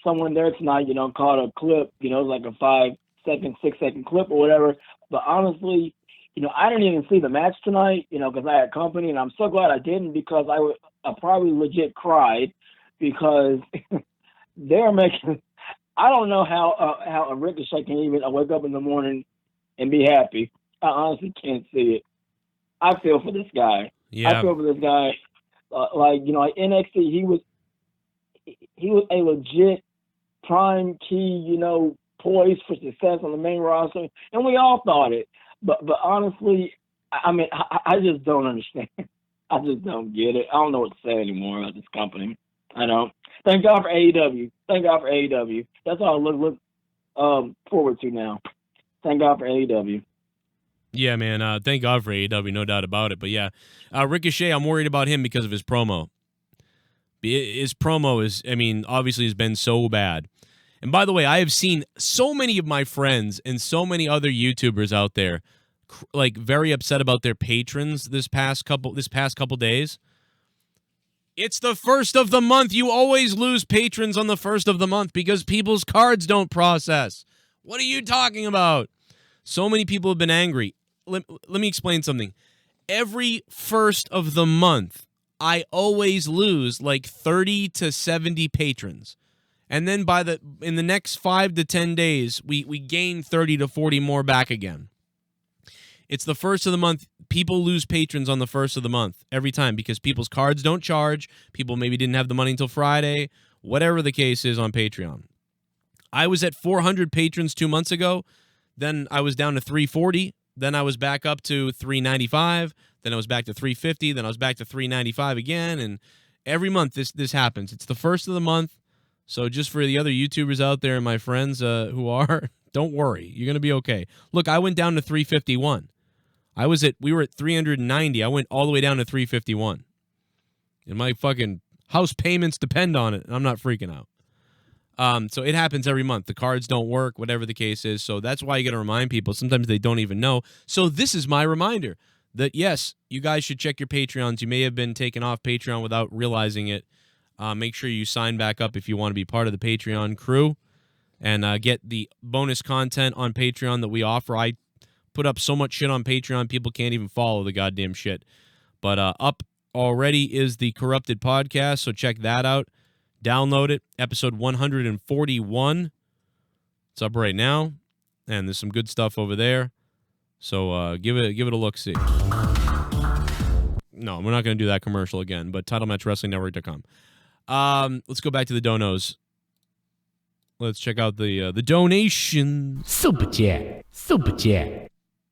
Someone there tonight, caught a clip, like a 5-second, 6-second clip or whatever. But honestly, I didn't even see the match tonight, because I had company, and I'm so glad I didn't, because I probably legit cried, because they're making. I don't know how a Ricochet can even wake up in the morning and be happy. I honestly can't see it. I feel for this guy. Yeah. I feel for this guy. Like NXT, he was a legit prime key, poised for success on the main roster, and we all thought it. But honestly, I mean, I just don't understand. I just don't get it. I don't know what to say anymore about this company. I don't. Thank God for AEW. Thank God for AEW. That's all I look forward to now. Thank God for AEW. Yeah, man. Thank God for AEW, no doubt about it. But yeah, Ricochet, I'm worried about him because of his promo. His promo is, I mean, obviously has been so bad. And by the way, I have seen so many of my friends and so many other YouTubers out there, like, very upset about their patrons this past couple days. It's the first of the month. You always lose patrons on the first of the month because people's cards don't process. What are you talking about? So many people have been angry. Let me explain something. Every first of the month, I always lose like 30 to 70 patrons. And then in the next 5 to 10 days, we gain 30 to 40 more back again. It's the first of the month. People lose patrons on the first of the month every time because people's cards don't charge. People maybe didn't have the money until Friday, whatever the case is on Patreon. I was at 400 patrons 2 months ago. Then I was down to 340. Then I was back up to 395. Then I was back to 350. Then I was back to 395 again. And every month this happens. It's the first of the month. So just for the other YouTubers out there and my friends who are, don't worry. You're going to be okay. Look, I went down to 351. We were at 390. I went all the way down to 351. And my fucking house payments depend on it. And I'm not freaking out. So it happens every month. The cards don't work, whatever the case is. So that's why you got to remind people. Sometimes they don't even know. So this is my reminder that, yes, you guys should check your Patreons. You may have been taken off Patreon without realizing it. Make sure you sign back up if you want to be part of the Patreon crew and get the bonus content on Patreon that we offer. I put up so much shit on Patreon, people can't even follow the goddamn shit. But up already is the Corrupted Podcast, so check that out. Download it, episode 141. It's up right now, and there's some good stuff over there. So give it a look-see. No, we're not going to do that commercial again, but TitleMatchWrestlingNetwork.com. Let's go back to the donos. Let's check out the donation. Super chat. Super chat.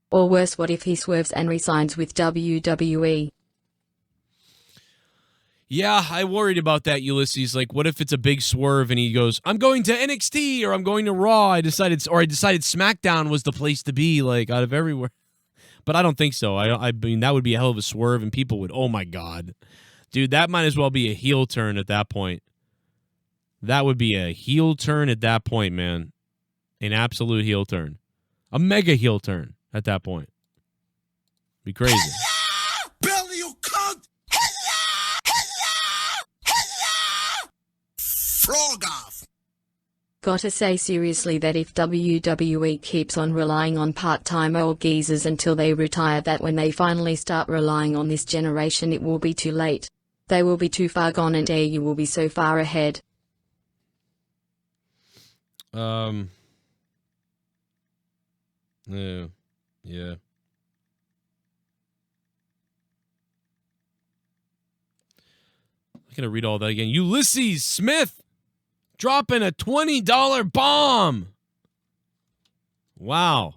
Or worse, what if he swerves and resigns with WWE? Yeah, I worried about that, Ulysses. Like, what if it's a big swerve and he goes, I'm going to NXT or I'm going to Raw. I decided SmackDown was the place to be, like, out of everywhere. But I don't think so. I mean, that would be a hell of a swerve and people would, oh my God. Dude, that might as well be a heel turn at that point. That would be a heel turn at that point, man. An absolute heel turn. A mega heel turn at that point. Be crazy. Billy, you cunt! Frog off! Gotta say seriously that if WWE keeps on relying on part-time old geezers until they retire, that when they finally start relying on this generation it will be too late. They will be too far gone and AEW will be so far ahead. Yeah. I'm going to read all that again. Ulysses Smith dropping a $20 bomb. Wow.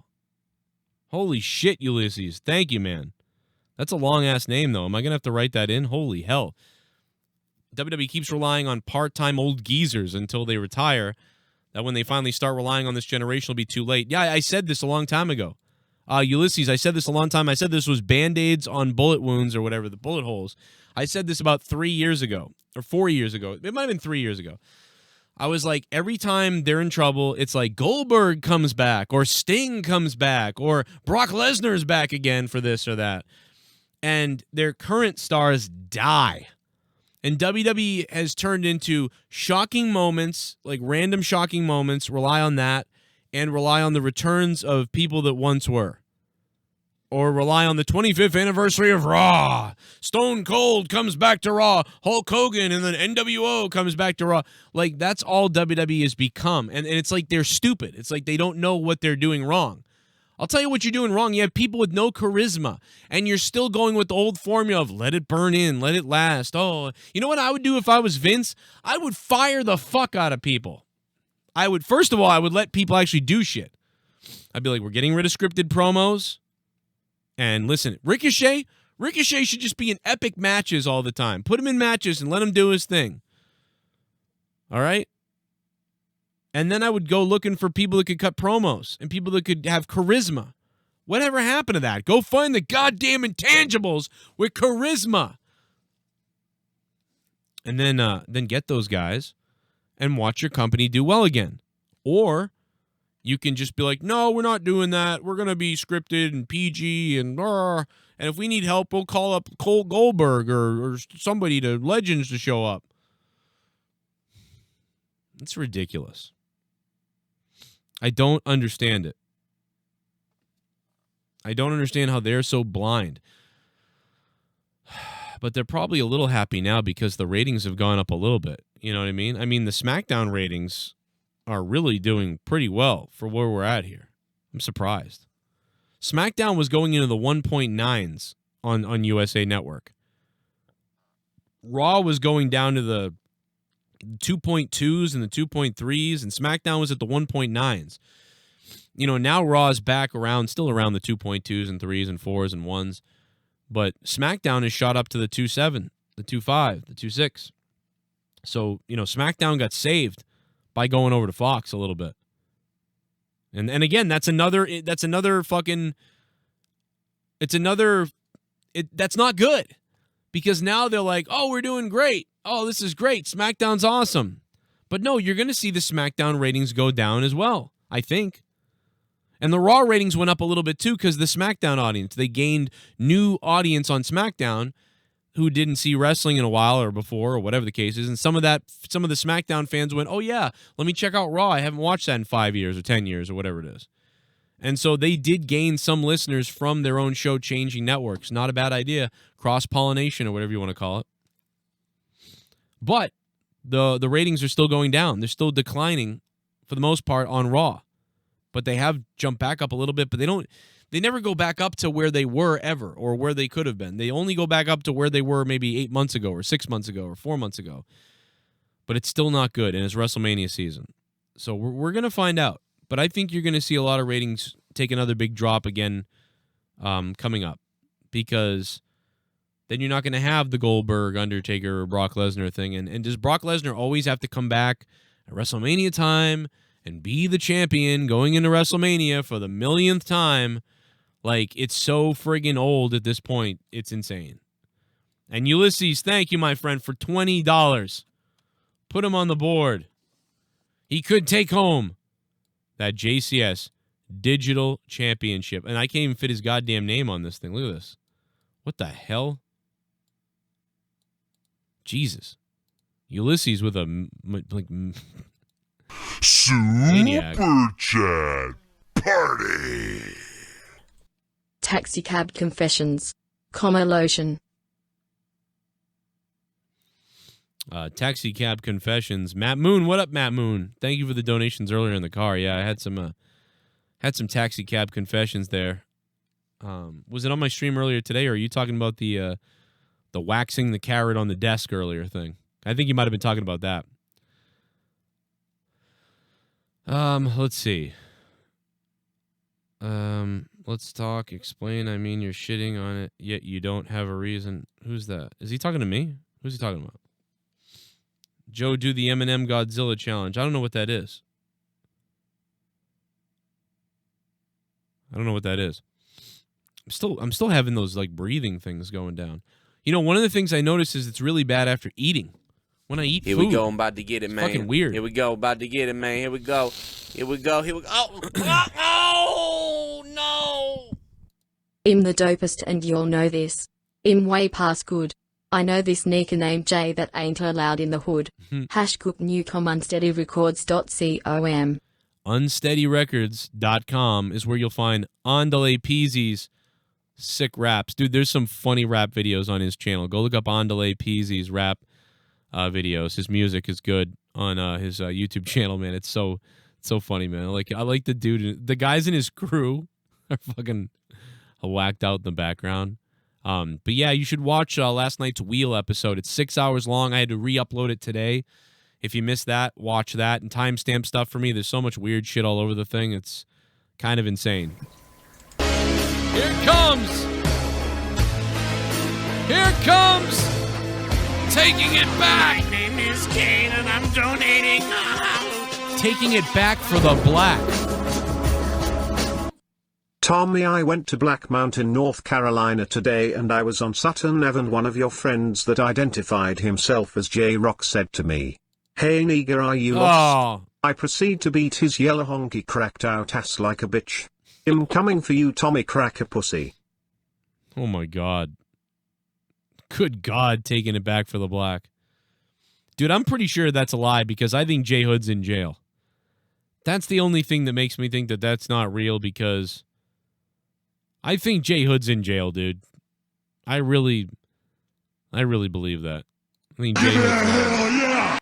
Holy shit, Ulysses. Thank you, man. That's a long-ass name, though. Am I going to have to write that in? Holy hell. WWE keeps relying on part-time old geezers until they retire. That when they finally start relying on this generation, it'll be too late. Yeah, I said this a long time ago. Ulysses, I said this a long time. I said this was Band-Aids on bullet wounds or whatever, the bullet holes. I said this about 3 years ago or 4 years ago. It might have been 3 years ago. I was like, every time they're in trouble, it's like Goldberg comes back or Sting comes back or Brock Lesnar's back again for this or that. And their current stars die. And WWE has turned into shocking moments, like random shocking moments, rely on that, and rely on the returns of people that once were. Or rely on the 25th anniversary of Raw. Stone Cold comes back to Raw. Hulk Hogan and then NWO comes back to Raw. Like, that's all WWE has become. And it's like they're stupid. It's like they don't know what they're doing wrong. I'll tell you what you're doing wrong. You have people with no charisma, and you're still going with the old formula of let it burn in, let it last. Oh, you know what I would do if I was Vince? I would fire the fuck out of people. First of all, I would let people actually do shit. I'd be like, we're getting rid of scripted promos. And listen, Ricochet should just be in epic matches all the time. Put him in matches and let him do his thing. All right? And then I would go looking for people that could cut promos and people that could have charisma. Whatever happened to that? Go find the goddamn intangibles with charisma. And then get those guys and watch your company do well again. Or you can just be like, no, we're not doing that. We're going to be scripted and PG and if we need help, we'll call up Cole Goldberg or somebody to Legends to show up. It's ridiculous. I don't understand it. I don't understand how they're so blind. But they're probably a little happy now because the ratings have gone up a little bit. You know what I mean? I mean, the SmackDown ratings are really doing pretty well for where we're at here. I'm surprised. SmackDown was going into the 1.9s on USA Network. Raw was going down to the 2.2s and the 2.3s, and SmackDown was at the 1.9s. You know, now Raw is back around, still around the 2.2s and 3s and 4s and 1s. But SmackDown is shot up to the 2.7, the 2.5, the 2.6. So, you know, SmackDown got saved by going over to Fox a little bit. And again, that's not good. Because now they're like, oh, we're doing great. Oh, this is great. SmackDown's awesome. But no, you're going to see the SmackDown ratings go down as well, I think. And the Raw ratings went up a little bit too because the SmackDown audience, they gained new audience on SmackDown who didn't see wrestling in a while or before or whatever the case is. And some of the SmackDown fans went, oh yeah, let me check out Raw. I haven't watched that in 5 years or 10 years or whatever it is. And so they did gain some listeners from their own show changing networks. Not a bad idea. Cross-pollination or whatever you want to call it. But the ratings are still going down. They're still declining for the most part on Raw. But they have jumped back up a little bit, but they never go back up to where they were ever or where they could have been. They only go back up to where they were maybe 8 months ago or 6 months ago or 4 months ago. But it's still not good, and it's WrestleMania season. So we're going to find out. But I think you're going to see a lot of ratings take another big drop again coming up because then you're not going to have the Goldberg, Undertaker, or Brock Lesnar thing. And does Brock Lesnar always have to come back at WrestleMania time and be the champion going into WrestleMania for the millionth time? Like, it's so friggin' old at this point. It's insane. And Ulysses, thank you, my friend, for $20. Put him on the board. He could take home that JCS Digital Championship. And I can't even fit his goddamn name on this thing. Look at this. What the hell? Jesus. Ulysses with a maniac. Super Chat Party. Taxicab Confessions, Lotion. Taxi Cab Confessions. Matt Moon, what up, Matt Moon? Thank you for the donations earlier in the car. Yeah, I had some Taxi Cab Confessions there. Was it on my stream earlier today, or are you talking about the waxing the carrot on the desk earlier thing? I think you might have been talking about that. Let's see. Let's talk. Explain. I mean, you're shitting on it, yet you don't have a reason. Who's that? Is he talking to me? Who's he talking about? Joe, do the Eminem Godzilla challenge. I don't know what that is. I don't know what that is. I'm still having those like breathing things going down. You know, one of the things I noticed is it's really bad after eating. When I eat Here food, we go. I'm about to get it, man. Fucking weird. Here we go. About to get it, man. Here we go. Here we go. Here we go. Oh, no. I'm the dopest and you'll know this. I'm way past good. I know this nigga named J that ain't allowed in the hood. #Newcom unsteadyrecords.com. Unsteadyrecords.com is where you'll find Andale Peasy's sick raps. Dude, there's some funny rap videos on his channel. Go look up Andale Peasy's rap videos. His music is good on his YouTube channel, man. It's so funny, man. I like the dude. The guys in his crew are fucking whacked out in the background. But yeah, you should watch last night's Wheel episode. It's 6 hours long. I had to re-upload it today. If you missed that, watch that. And timestamp stuff for me. There's so much weird shit all over the thing. It's kind of insane. Here it comes. Here it comes. Taking it back. My name is Kane and I'm donating. Taking it back for the black. Tommy, I went to Black Mountain, North Carolina today and I was on Sutton Ave. One of your friends that identified himself as J-Rock said to me, "Hey nigger, are you lost?" I proceed to beat his yellow honky cracked out ass like a bitch. I'm coming for you, Tommy Cracker Pussy. Oh my God. Good God, taking it back for the black. Dude, I'm pretty sure that's a lie because I think J Hood's in jail. That's the only thing that makes me think that that's not real because I think J Hood's in jail, dude. I really believe that. I think J Hood's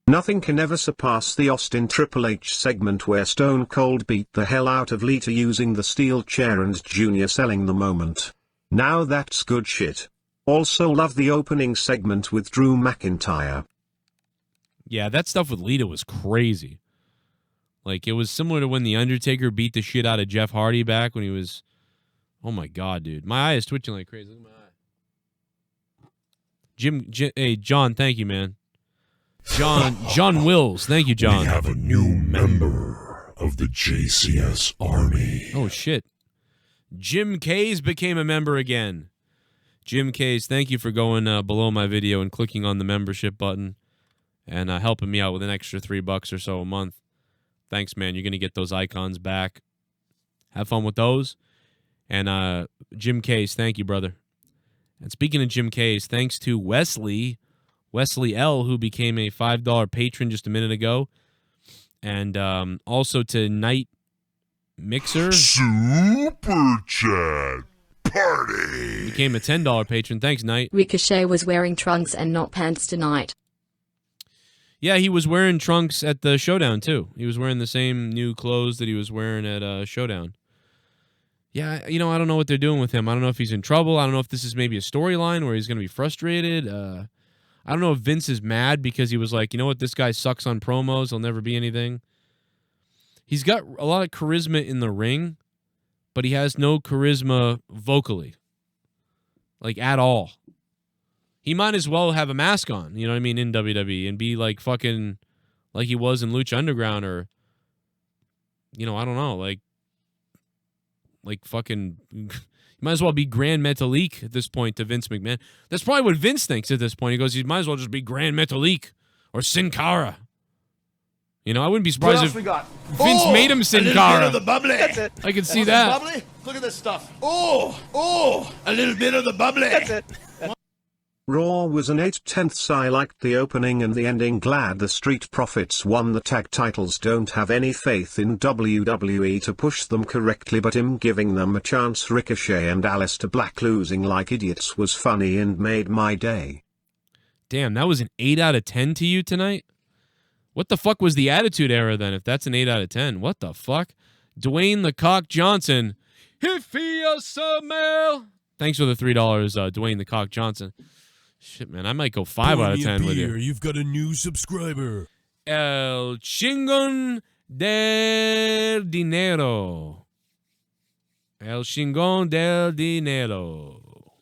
Nothing can ever surpass the Austin Triple H segment where Stone Cold beat the hell out of Lita using the steel chair and Junior selling the moment. Now that's good shit. Also love the opening segment with Drew McIntyre. Yeah, that stuff with Lita was crazy. Like, it was similar to when The Undertaker beat the shit out of Jeff Hardy back when he was... Oh, my God, dude. My eye is twitching like crazy. Look at my eye. Hey, John, thank you, man. John Wills. Thank you, John. We have a new member of the JCS Army. Oh, shit. Jim Kays became a member again. Jim Kays, thank you for going below my video and clicking on the membership button and helping me out with an extra $3 or so a month. Thanks, man. You're going to get those icons back. Have fun with those. And Jim Kays, thank you, brother. And speaking of Jim Kays, thanks to Wesley L., who became a $5 patron just a minute ago. And also to Night Mixer. Super Chat Party. Became a $10 patron. Thanks, Knight. Ricochet was wearing trunks and not pants tonight. Yeah, he was wearing trunks at the Showdown, too. He was wearing the same new clothes that he was wearing at Showdown. Yeah, I don't know what they're doing with him. I don't know if he's in trouble. I don't know if this is maybe a storyline where he's going to be frustrated. I don't know if Vince is mad because he was like, you know what, this guy sucks on promos. He'll never be anything. He's got a lot of charisma in the ring, but he has no charisma vocally. Like, at all. He might as well have a mask on, you know what I mean, in WWE and be like fucking like he was in Lucha Underground or, I don't know, like fucking, you might as well be Grand Metalik at this point to Vince McMahon. That's probably what Vince thinks at this point. He goes, he might as well just be Grand Metalik or Sin Cara. You know, I wouldn't be What surprised else if we got? Vince made him a Sin little Cara. bit of the bubbly. That's it. I can see Want that. some bubbly? Look at this stuff. Oh, a little bit of the bubbly. That's it. Raw was an 8/10. I liked the opening and the ending. Glad the Street Profits won the tag titles. Don't have any faith in WWE to push them correctly, but him giving them a chance, Ricochet and Aleister Black losing like idiots, was funny and made my day. Damn, that was an 8 out of 10 to you tonight? What the fuck was the Attitude Era then, if that's an 8 out of 10? What the fuck? Dwayne the Cock Johnson. If he a smell. Thanks for the $3, Dwayne the Cock Johnson. Shit, man, I might go 5 out of 10 with you. You've got a new subscriber. El Chingon del Dinero. El Chingon del Dinero.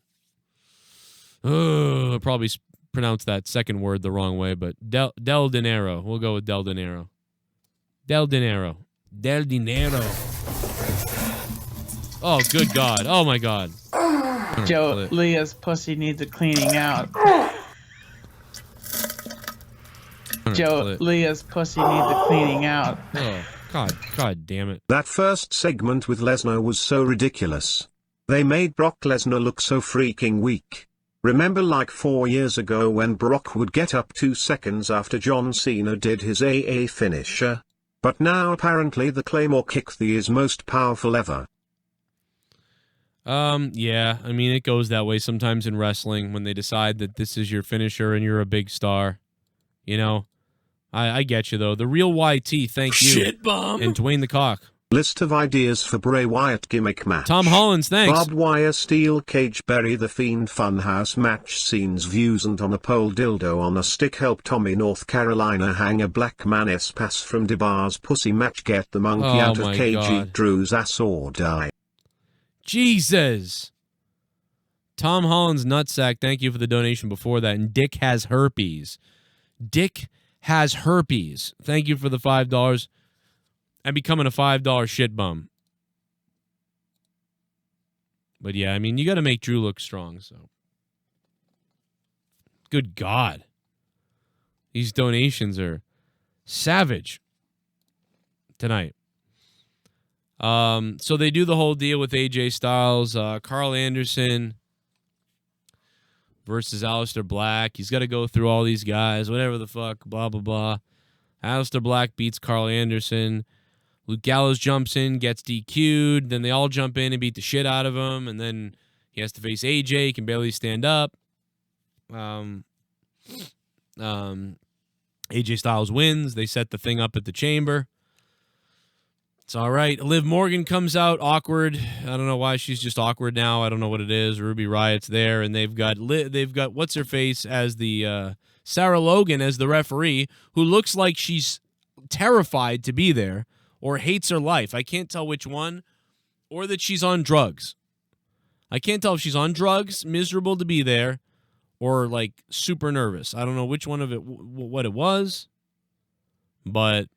I probably pronounced that second word the wrong way, but Del Dinero. We'll go with Del Dinero. Del Dinero. Del Dinero. Oh, good God. Oh, my God. Joe, Leah's pussy needs a cleaning out. Joe, Leah's pussy needs a cleaning out. Oh, God damn it. That first segment with Lesnar was so ridiculous. They made Brock Lesnar look so freaking weak. Remember like 4 years ago when Brock would get up 2 seconds after John Cena did his AA finisher? But now apparently the Claymore kick is most powerful ever. Yeah, I mean, it goes that way sometimes in wrestling when they decide that this is your finisher and you're a big star. You know, I get you, though. The real YT, thank you. Shit bomb. And Dwayne the Cock. List of ideas for Bray Wyatt gimmick match. Tom Hollins, thanks. Barbed wire, steel cage, bury the Fiend, funhouse match scenes, views, and on a pole, dildo on a stick, help Tommy, North Carolina, hang a black man, pass from DeBar's pussy match, get the monkey out of KG God. Drew's ass or die. Jesus. Tom Hollins nutsack, thank you for the donation before that. And Dick has herpes. Dick has herpes. Thank you for the $5. I'm becoming a $5 shit bum. But yeah, I mean, you got to make Drew look strong, so. Good God. These donations are savage tonight. So they do the whole deal with AJ Styles, Carl Anderson versus Aleister Black. He's got to go through all these guys, whatever the fuck, blah, blah, blah. Aleister Black beats Carl Anderson. Luke Gallows jumps in, gets DQ'd. Then they all jump in and beat the shit out of him. And then he has to face AJ, can barely stand up. AJ Styles wins. They set the thing up at the Chamber. It's all right. Liv Morgan comes out awkward. I don't know why she's just awkward now. I don't know what it is. Ruby Riot's there, and they've got what's her face as the Sarah Logan as the referee, who looks like she's terrified to be there or hates her life. I can't tell which one, or that she's on drugs. I can't tell if she's on drugs, miserable to be there, or like super nervous. I don't know which one of it, what it was, but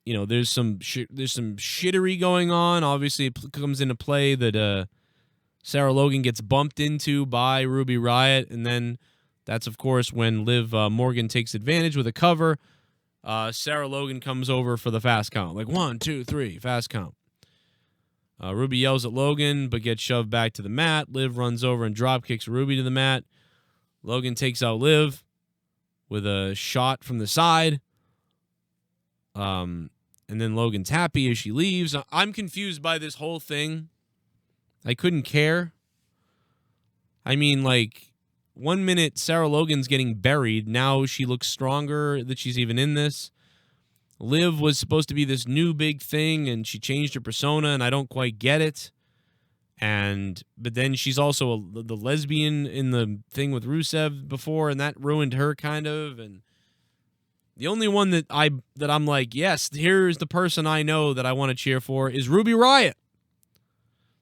you know, there's some shittery going on. Obviously, it comes into play that Sarah Logan gets bumped into by Ruby Riott, and then that's, of course, when Liv Morgan takes advantage with a cover. Sarah Logan comes over for the fast count. Like, 1, 2, 3, fast count. Ruby yells at Logan, but gets shoved back to the mat. Liv runs over and drop kicks Ruby to the mat. Logan takes out Liv with a shot from the side. And then Logan's happy as she leaves. I'm confused by this whole thing. I couldn't care. I mean, like, 1 minute Sarah Logan's getting buried. Now she looks stronger that she's even in this. Liv was supposed to be this new big thing, and she changed her persona, and I don't quite get it. But then she's also the lesbian in the thing with Rusev before, and that ruined her kind of. And the only one that I'm like, yes, here's the person I know that I want to cheer for is Ruby Riott.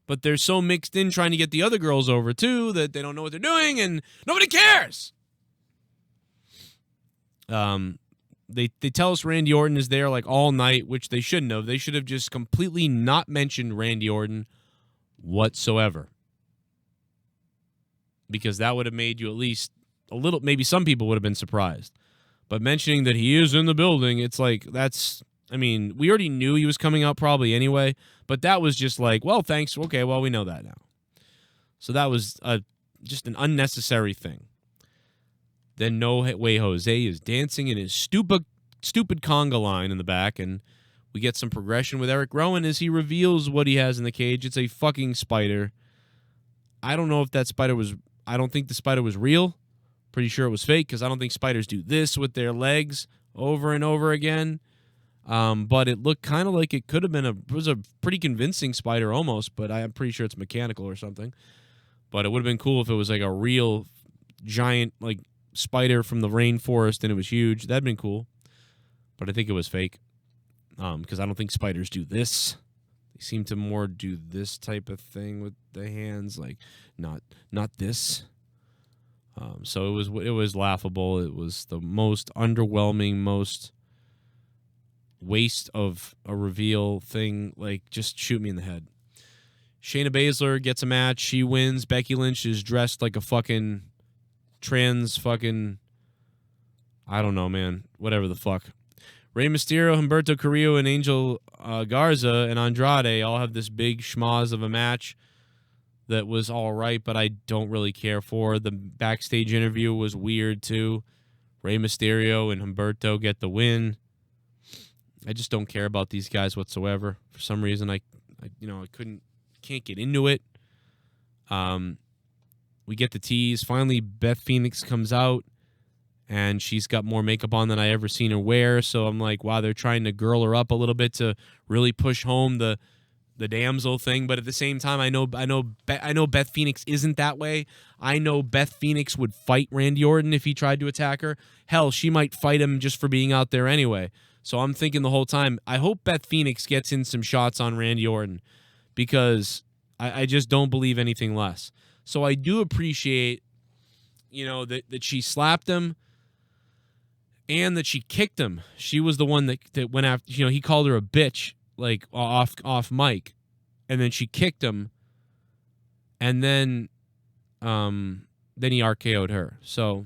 But they're so mixed in trying to get the other girls over too that they don't know what they're doing, and nobody cares. They tell us Randy Orton is there like all night, which they shouldn't have. They should have just completely not mentioned Randy Orton whatsoever. Because that would have made you at least a little, maybe some people would have been surprised. But mentioning that he is in the building, it's like, that's, I mean, we already knew he was coming out probably anyway, but that was just like, well, thanks. Okay, well, we know that now. So that was just an unnecessary thing. Then No Way Jose is dancing in his stupid conga line in the back, and we get some progression with Eric Rowan as he reveals what he has in the cage. It's a fucking spider. I don't know if that spider was, I don't think the spider was real. Pretty sure it was fake because I don't think spiders do this with their legs over and over again. But it looked kind of like it could have been it was a pretty convincing spider almost, but I'm pretty sure it's mechanical or something. But it would have been cool if it was like a real giant like spider from the rainforest and it was huge. That'd been cool. But I think it was fake. Because I don't think spiders do this. They seem to more do this type of thing with the hands, like not this. So it was laughable. It was the most underwhelming, most waste of a reveal thing. Like, just shoot me in the head. Shayna Baszler gets a match. She wins. Becky Lynch is dressed like a fucking trans fucking, I don't know, man. Whatever the fuck. Rey Mysterio, Humberto Carrillo, and Angel Garza and Andrade all have this big schmoz of a match that was all right, but I don't really care for. The backstage interview was weird, too. Rey Mysterio and Humberto get the win. I just don't care about these guys whatsoever. For some reason, I can't get into it. We get the tease. Finally, Beth Phoenix comes out, and she's got more makeup on than I ever seen her wear. So I'm like, wow, they're trying to girl her up a little bit to really push home the damsel thing. But at the same time, I know Beth Phoenix isn't that way. I know Beth Phoenix would fight Randy Orton if he tried to attack her. Hell, she might fight him just for being out there anyway. So I'm thinking the whole time, I hope Beth Phoenix gets in some shots on Randy Orton because I just don't believe anything less. So I do appreciate, that she slapped him and that she kicked him. She was the one that went after, he called her a bitch, like off mic, and then she kicked him, and then he RKO'd her. So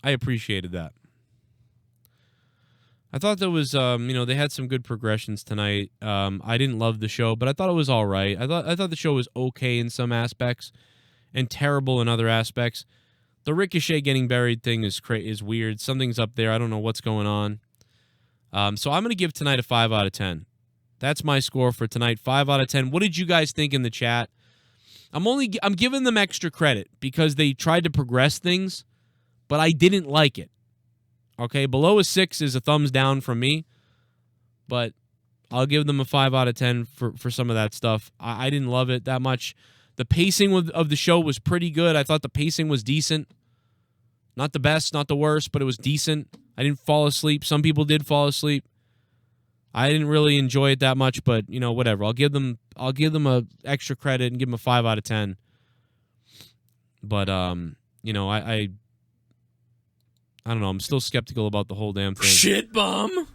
I appreciated that. I thought there was, they had some good progressions tonight. I didn't love the show, but I thought it was all right. I thought the show was okay in some aspects and terrible in other aspects. The Ricochet getting buried thing is weird. Something's up there. I don't know what's going on. So I'm going to give tonight a 5 out of 10. That's my score for tonight, 5 out of 10. What did you guys think in the chat? I'm giving them extra credit because they tried to progress things, but I didn't like it. Okay, below a 6 is a thumbs down from me, but I'll give them a 5 out of 10 for some of that stuff. I didn't love it that much. The pacing of the show was pretty good. I thought the pacing was decent. Not the best, not the worst, but it was decent. I didn't fall asleep. Some people did fall asleep. I didn't really enjoy it that much, but whatever. I'll give them a extra credit and give them a 5 out of 10. But I don't know. I'm still skeptical about the whole damn thing. Shit bum.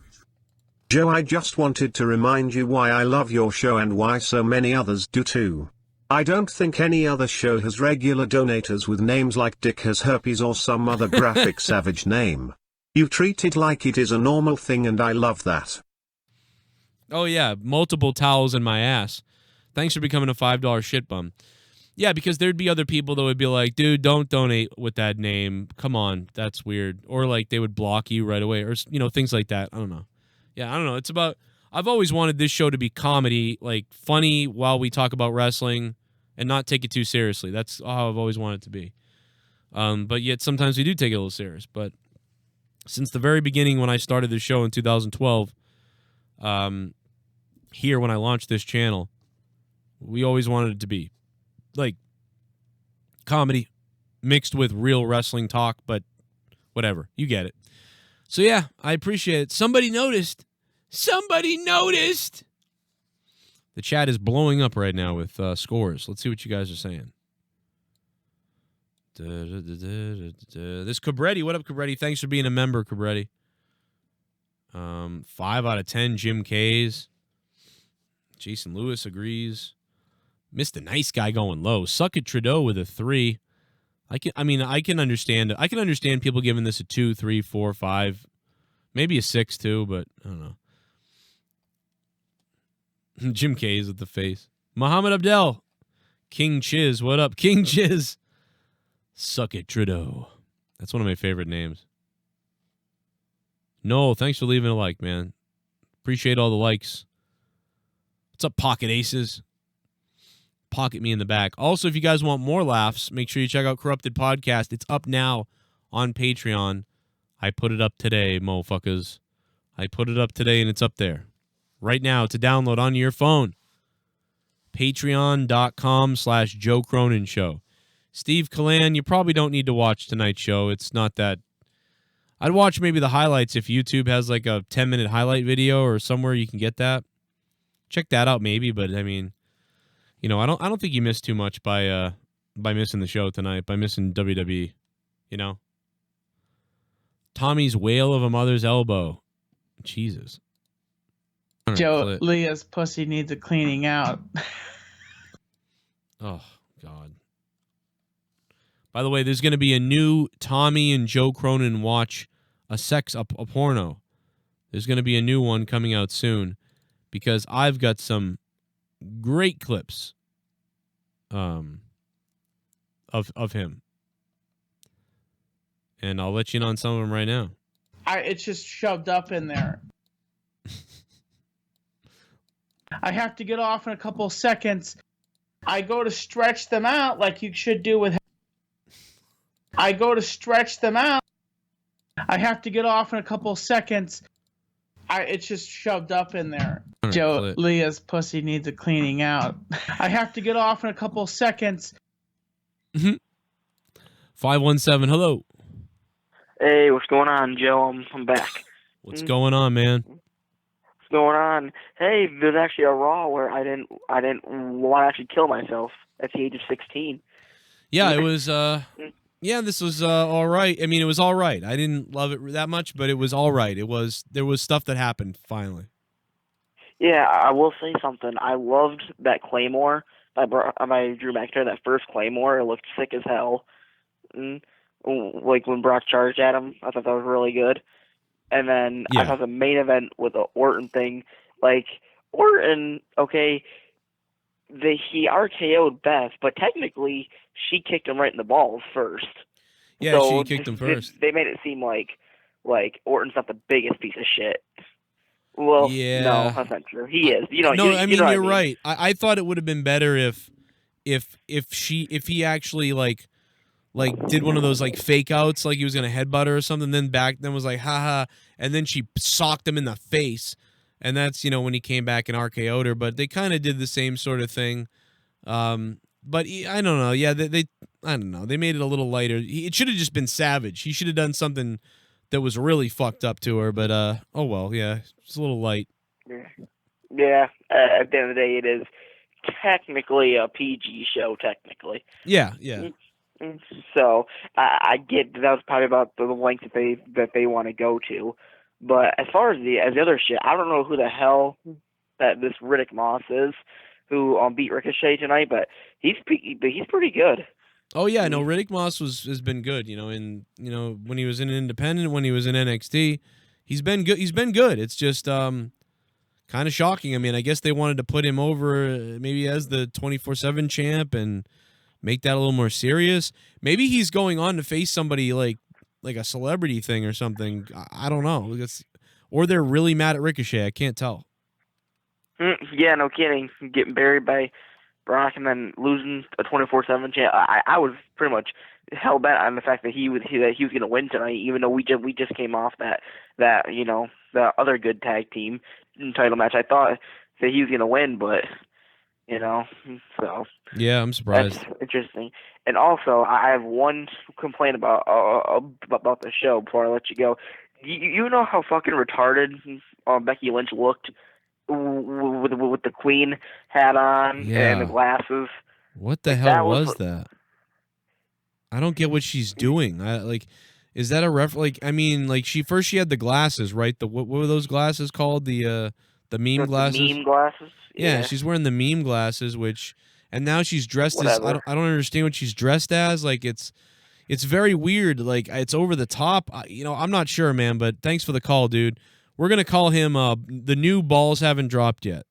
Joe, I just wanted to remind you why I love your show and why so many others do too. I don't think any other show has regular donators with names like Dick has herpes or some other graphic savage name. You treat it like it is a normal thing and I love that. Oh yeah, multiple towels in my ass. Thanks for becoming a $5 shit bum. Yeah, because there'd be other people that would be like, dude, don't donate with that name. Come on, that's weird. Or like they would block you right away or, things like that. I don't know. Yeah, I don't know. It's about, I've always wanted this show to be comedy, like funny while we talk about wrestling and not take it too seriously. That's how I've always wanted it to be. But yet sometimes we do take it a little serious. But since the very beginning when I started this show in 2012, here when I launched this channel, we always wanted it to be like comedy mixed with real wrestling talk, but whatever. You get it. So yeah, I appreciate it. Somebody noticed. Somebody noticed. The chat is blowing up right now with scores. Let's see what you guys are saying. This Cabretti. What up, Cabretti? Thanks for being a member, Cabretti. 5 out of 10, Jim K's. Jason Lewis agrees. Mr. Nice Guy going low. Suck it, Trudeau with a 3. I can understand. I can understand people giving this a 2, 3, 4, 5, maybe a 6 too, but I don't know. Jim K is with the face. Muhammad Abdel. King Chiz. What up, King Chiz? Suck it, Trudeau. That's one of my favorite names. No, thanks for leaving a like, man. Appreciate all the likes. What's up, Pocket Aces? Pocket me in the back. Also, if you guys want more laughs, make sure you check out Corrupted Podcast. It's up now on Patreon. I put it up today, motherfuckers. I put it up today, and it's up there right now to download on your phone. Patreon.com/Joe Cronin Show. Steve Kalan, you probably don't need to watch tonight's show. It's not that. I'd watch maybe the highlights if YouTube has like a 10-minute highlight video or somewhere you can get that. Check that out maybe, but I mean, you know, I don't think you missed too much by missing the show tonight, by missing WWE, you know. Tommy's wail of a mother's elbow. Jesus. Joe, Leah's pussy needs a cleaning out. Oh, God. By the way, there's going to be a new Tommy and Joe Cronin watch a porno. There's going to be a new one coming out soon because I've got some great clips of him. And I'll let you in on some of them right now. It's just shoved up in there. I have to get off in a couple seconds. I go to stretch them out like you should do with. I go to stretch them out. I have to get off in a couple seconds. It's just shoved up in there. Joe, Leah's pussy needs a cleaning out. I have to get off in a couple seconds. 517, hello. Hey, what's going on, Joe? I'm back. What's going on, man? What's going on? Hey, there's actually a Raw where I didn't want to actually kill myself at the age of 16. Yeah, it was. Yeah, this was all right. I mean, it was all right. I didn't love it that much, but it was all right. There was stuff that happened finally. Yeah, I will say something. I loved that Claymore by Drew McIntyre. That first Claymore, it looked sick as hell. Like when Brock charged at him, I thought that was really good. And then I thought the main event with the Orton thing, like Orton, okay, he RKO'd Beth, but technically she kicked him right in the balls first. Yeah, so she kicked him first. They made it seem like Orton's not the biggest piece of shit. Well, yeah. No, that's not true. He is. You know, no, I mean you're right. I thought it would have been better if he actually like did one of those like fake outs, like he was gonna headbutt her or something, then was like haha, and then she socked him in the face, and that's when he came back and RKO'd her. But they kind of did the same sort of thing. But I don't know. Yeah, I don't know. They made it a little lighter. It should have just been savage. He should have done something that was really fucked up to her. But oh well, yeah, it's a little light. Yeah. At the end of the day, it is technically a PG show. Technically. Yeah. So I get that was probably about the length that they want to go to. But as far as the other shit, I don't know who the hell that this Riddick Moss is, who beat Ricochet tonight, but he's pretty good. Oh yeah, no, Riddick Moss has been good. When he was in Independent, when he was in NXT, he's been good. He's been good. It's just kind of shocking. I mean, I guess they wanted to put him over maybe as the 24/7 champ and make that a little more serious. Maybe he's going on to face somebody like a celebrity thing or something. I don't know. Or they're really mad at Ricochet. I can't tell. Yeah, no kidding. Getting buried by Brock and then losing a 24/7 champ. I was pretty much hell bent on the fact that he was going to win tonight, even though we just came off that the other good tag team title match. I thought that he was going to win, but so yeah, I'm surprised. That's interesting. And also, I have one complaint about the show before I let you go. You know how fucking retarded Becky Lynch looked with the Queen hat on and the glasses. What the hell was that? I don't get what she's doing. Is that a ref? She had the glasses, right? What were those glasses called? The meme glasses. The meme glasses. Yeah, she's wearing the meme glasses, and now she's dressed as I don't understand what she's dressed as. Like it's very weird. Like, it's over the top. I'm not sure, man, but thanks for the call, dude. We're going to call him the new Balls Haven't Dropped Yet.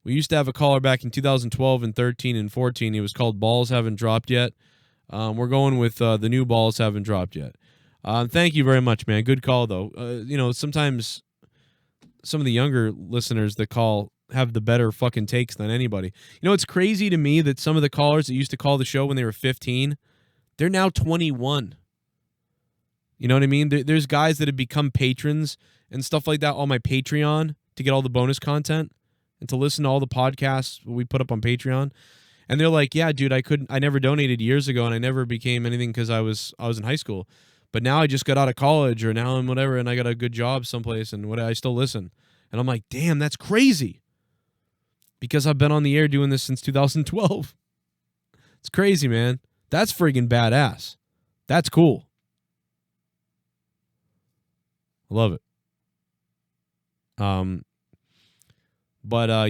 We used to have a caller back in 2012 and 13 and 14. He was called Balls Haven't Dropped Yet. We're going with the new Balls Haven't Dropped Yet. Thank you very much, man. Good call, though. Sometimes some of the younger listeners that call have the better fucking takes than anybody. It's crazy to me that some of the callers that used to call the show when they were 15, they're now 21. You know what I mean? There's guys that have become patrons and stuff like that on my Patreon to get all the bonus content and to listen to all the podcasts we put up on Patreon. And they're like, yeah, dude, I never donated years ago and I never became anything because I was in high school. But now I just got out of college or now I'm whatever and I got a good job someplace and I still listen. And I'm like, damn, that's crazy. Because I've been on the air doing this since 2012. It's crazy, man. That's friggin' badass. That's cool. I love it.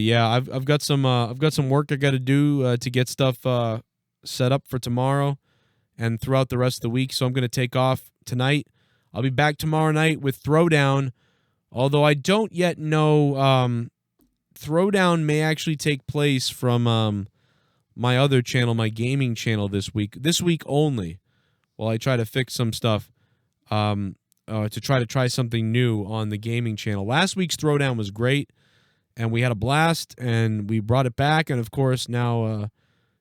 Yeah, I've got some work I got to do to get stuff set up for tomorrow and throughout the rest of the week. So I'm going to take off tonight. I'll be back tomorrow night with Throwdown. Although I don't yet know, Throwdown may actually take place from my other channel, my gaming channel this week. This week only, while I try to fix some stuff to try something new on the gaming channel. Last week's Throwdown was great, and we had a blast, and we brought it back. And, of course, now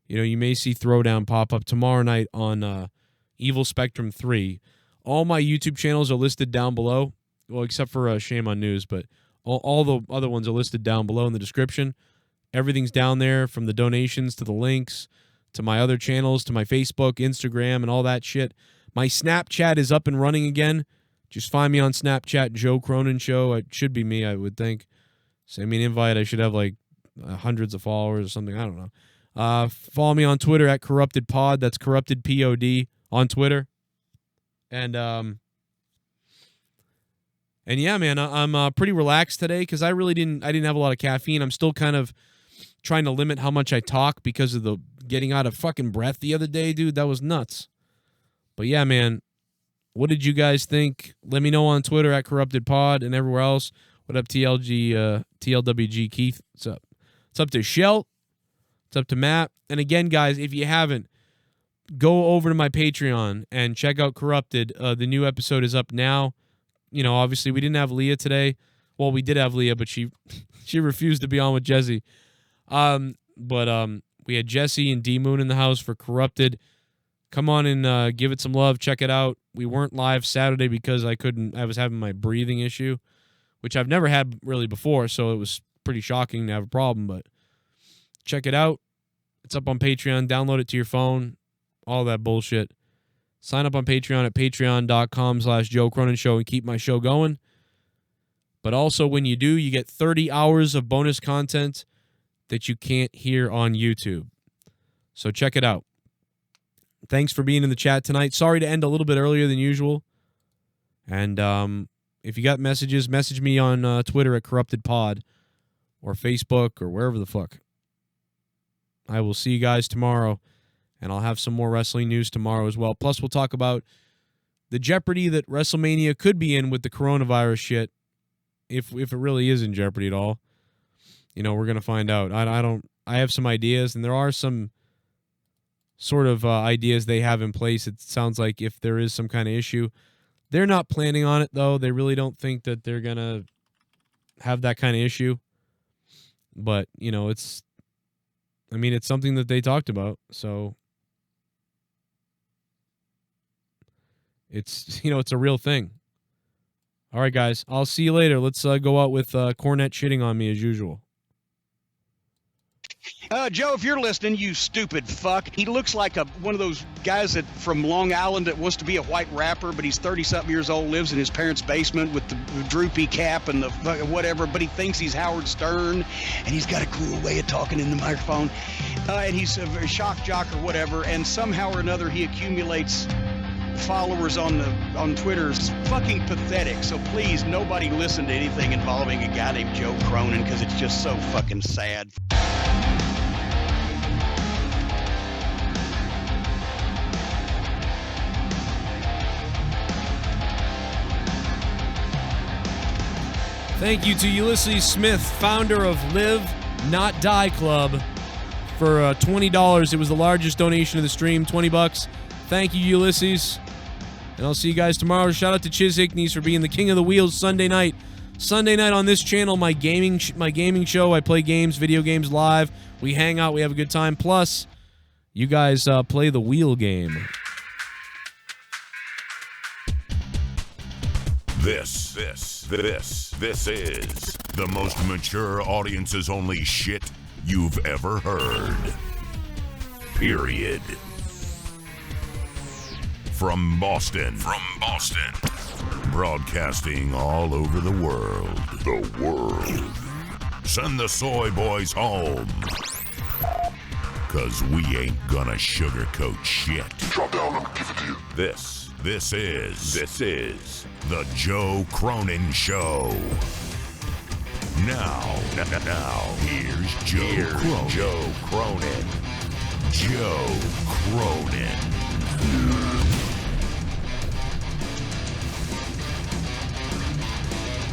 you may see Throwdown pop up tomorrow night on Evil Spectrum 3. All my YouTube channels are listed down below, well, except for Shame on News, but all the other ones are listed down below in the description. Everything's down there, from the donations to the links to my other channels to my Facebook, Instagram, and all that shit. My Snapchat is up and running again. Just find me on Snapchat, Joe Cronin Show. It should be me, I would think. Send me an invite. I should have like hundreds of followers or something. I don't know. Follow me on Twitter at CorruptedPod. That's CorruptedPod on Twitter. And yeah, man, I'm pretty relaxed today because I didn't have a lot of caffeine. I'm still kind of trying to limit how much I talk because of the getting out of fucking breath the other day, dude. That was nuts. But yeah, man, what did you guys think? Let me know on Twitter at CorruptedPod and everywhere else. What up, TLWG Keith? What's up? It's up to Shell. It's up to Matt. And again, guys, if you haven't, go over to my Patreon and check out Corrupted. The new episode is up now. Obviously we didn't have Leah today. Well, we did have Leah, but she refused to be on with Jesse. But we had Jesse and DMOON in the house for Corrupted. Come on and give it some love. Check it out. We weren't live Saturday because I was having my breathing issue, which I've never had really before, so it was pretty shocking to have a problem. But check it out. It's up on Patreon. Download it to your phone. All that bullshit. Sign up on Patreon at patreon.com/Joe Cronin Show and keep my show going. But also, when you do, you get 30 hours of bonus content that you can't hear on YouTube. So check it out. Thanks for being in the chat tonight. Sorry to end a little bit earlier than usual. And if you got messages, message me on Twitter at CorruptedPod or Facebook or wherever the fuck. I will see you guys tomorrow. And I'll have some more wrestling news tomorrow as well. Plus, we'll talk about the jeopardy that WrestleMania could be in with the coronavirus shit. If it really is in jeopardy at all. We're going to find out. I have some ideas, and there are some sort of ideas they have in place. It sounds like if there is some kind of issue. They're not planning on it, though. They really don't think that they're going to have that kind of issue. But, it's something that they talked about, so it's a real thing. All right, guys, I'll see you later. Let's go out with Cornette shitting on me as usual. Joe, if you're listening, you stupid fuck. He looks like one of those guys from Long Island that wants to be a white rapper, but he's 30-something years old, lives in his parents' basement with the droopy cap and the whatever, but he thinks he's Howard Stern, and he's got a cool way of talking in the microphone, and he's a very shock jock or whatever, and somehow or another he accumulates followers on Twitter. It's fucking pathetic. So please, nobody listen to anything involving a guy named Joe Cronin, because it's just so fucking sad. Thank you to Ulysses Smith, founder of Live Not Die Club, for $20. It was the largest donation of the stream, $20. Thank you, Ulysses. And I'll see you guys tomorrow. Shout out to Chiz Hickneys for being the king of the wheels Sunday night. Sunday night on this channel, my gaming show. I play games, video games live. We hang out. We have a good time. Plus, you guys play the wheel game. This is the most mature audiences only shit you've ever heard. Period. From Boston. Broadcasting all over the world. Send the soy boys home. 'Cause we ain't gonna sugarcoat shit. Drop down, I'm giving to you. This is the Joe Cronin Show. Now, here's Joe Cronin. Joe Cronin.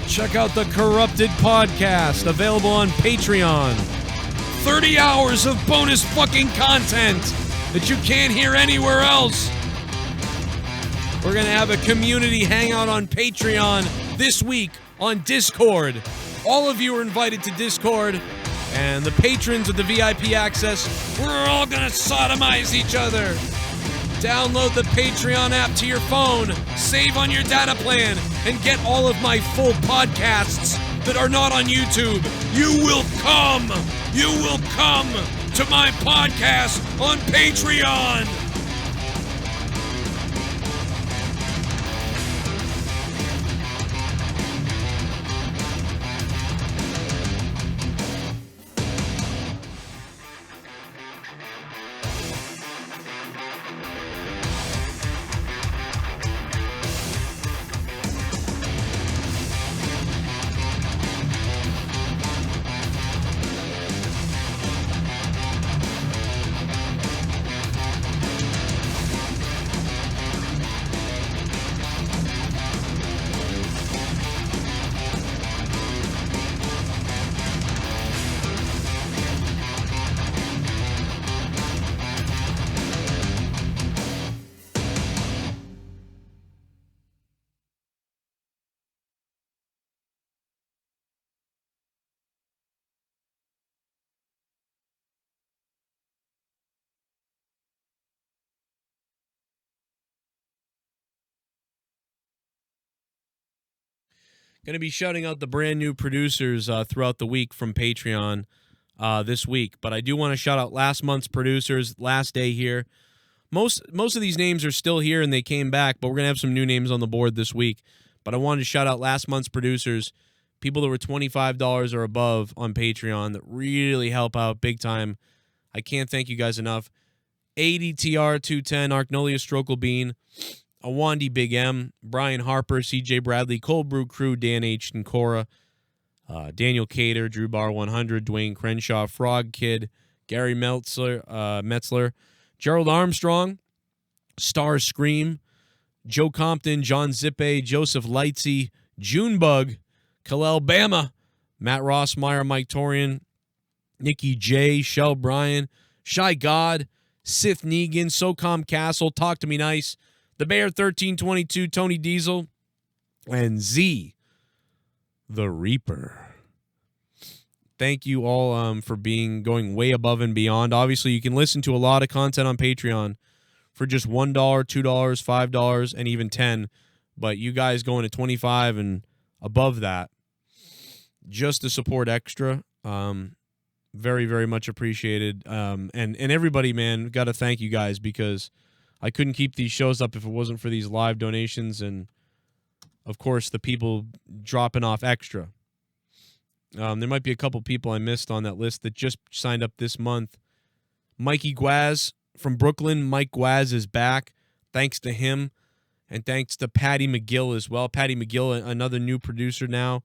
Check out the Corrupted Podcast, available on Patreon. 30 hours of bonus fucking content that you can't hear anywhere else. We're going to have a community hangout on Patreon this week on Discord. All of you are invited to Discord, and the patrons of the VIP access, we're all going to sodomize each other. Download the Patreon app to your phone, save on your data plan, and get all of my full podcasts that are not on YouTube. You will come to my podcast on Patreon. Going to be shouting out the brand new producers throughout the week from Patreon this week. But I do want to shout out last month's producers, last day here. Most of these names are still here and they came back, but we're going to have some new names on the board this week. But I wanted to shout out last month's producers, people that were $25 or above on Patreon that really help out big time. I can't thank you guys enough. ADTR 210, Arknolia Strokelbean, Awonddy Big M, Bryan Harper, CJ Bradley, ColdBrewKrew, DanH&Cora, Daniel Cater, Drew Bar 100, Duane Crenshaw, Frog Kid, Gary Metzler, Gerald Armstrong, StarsScream, Joe Compton, John Zippay, Joseph Lightsey, Junebug, Kalel Bama, Matt Rossmeier, Mike Torian, NickY J, Shell Bryan, Shy God, Sith Neegan, SoCom Kastle, Talk to Me Nice, The Bear 1322, Tony Diesel, and Z, the Reaper. Thank you all for going way above and beyond. Obviously, you can listen to a lot of content on Patreon for just $1, $2, $5, and even $10. But you guys going to $25 and above that, just to support extra, very, very much appreciated. And everybody, man, got to thank you guys because I couldn't keep these shows up if it wasn't for these live donations and, of course, the people dropping off extra. There might be a couple people I missed on that list that just signed up this month. Mikey Guaz from Brooklyn. Mike Guaz is back. Thanks to him. And thanks to Patty McGill as well. Patty McGill, another new producer now.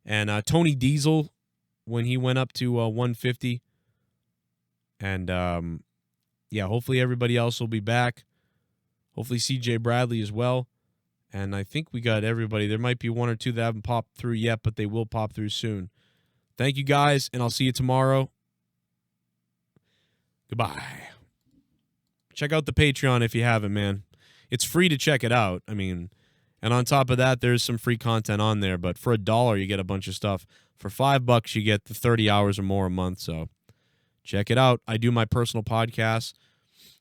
And Tony Diesel, when he went up to 150. And, yeah, hopefully everybody else will be back. Hopefully CJ Bradley as well. And I think we got everybody. There might be one or two that haven't popped through yet, but they will pop through soon. Thank you, guys, and I'll see you tomorrow. Goodbye. Check out the Patreon if you haven't, man. It's free to check it out. I mean, and on top of that, there's some free content on there. But for $1, you get a bunch of stuff. For $5, you get the 30 hours or more a month. So check it out. I do my personal podcasts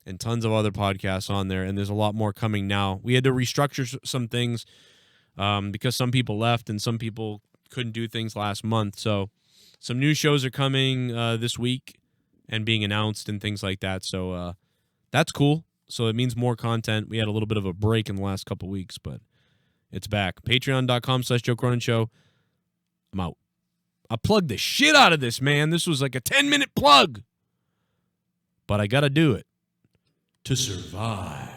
and tons of other podcasts on there, and there's a lot more coming now. We had to restructure some things because some people left and some people couldn't do things last month. So some new shows are coming this week and being announced and things like that. So that's cool. So it means more content. We had a little bit of a break in the last couple weeks, but it's back. Patreon.com/Joe Cronin Show. I'm out. I plugged the shit out of this, man. This was like a 10-minute plug. But I got to do it to survive.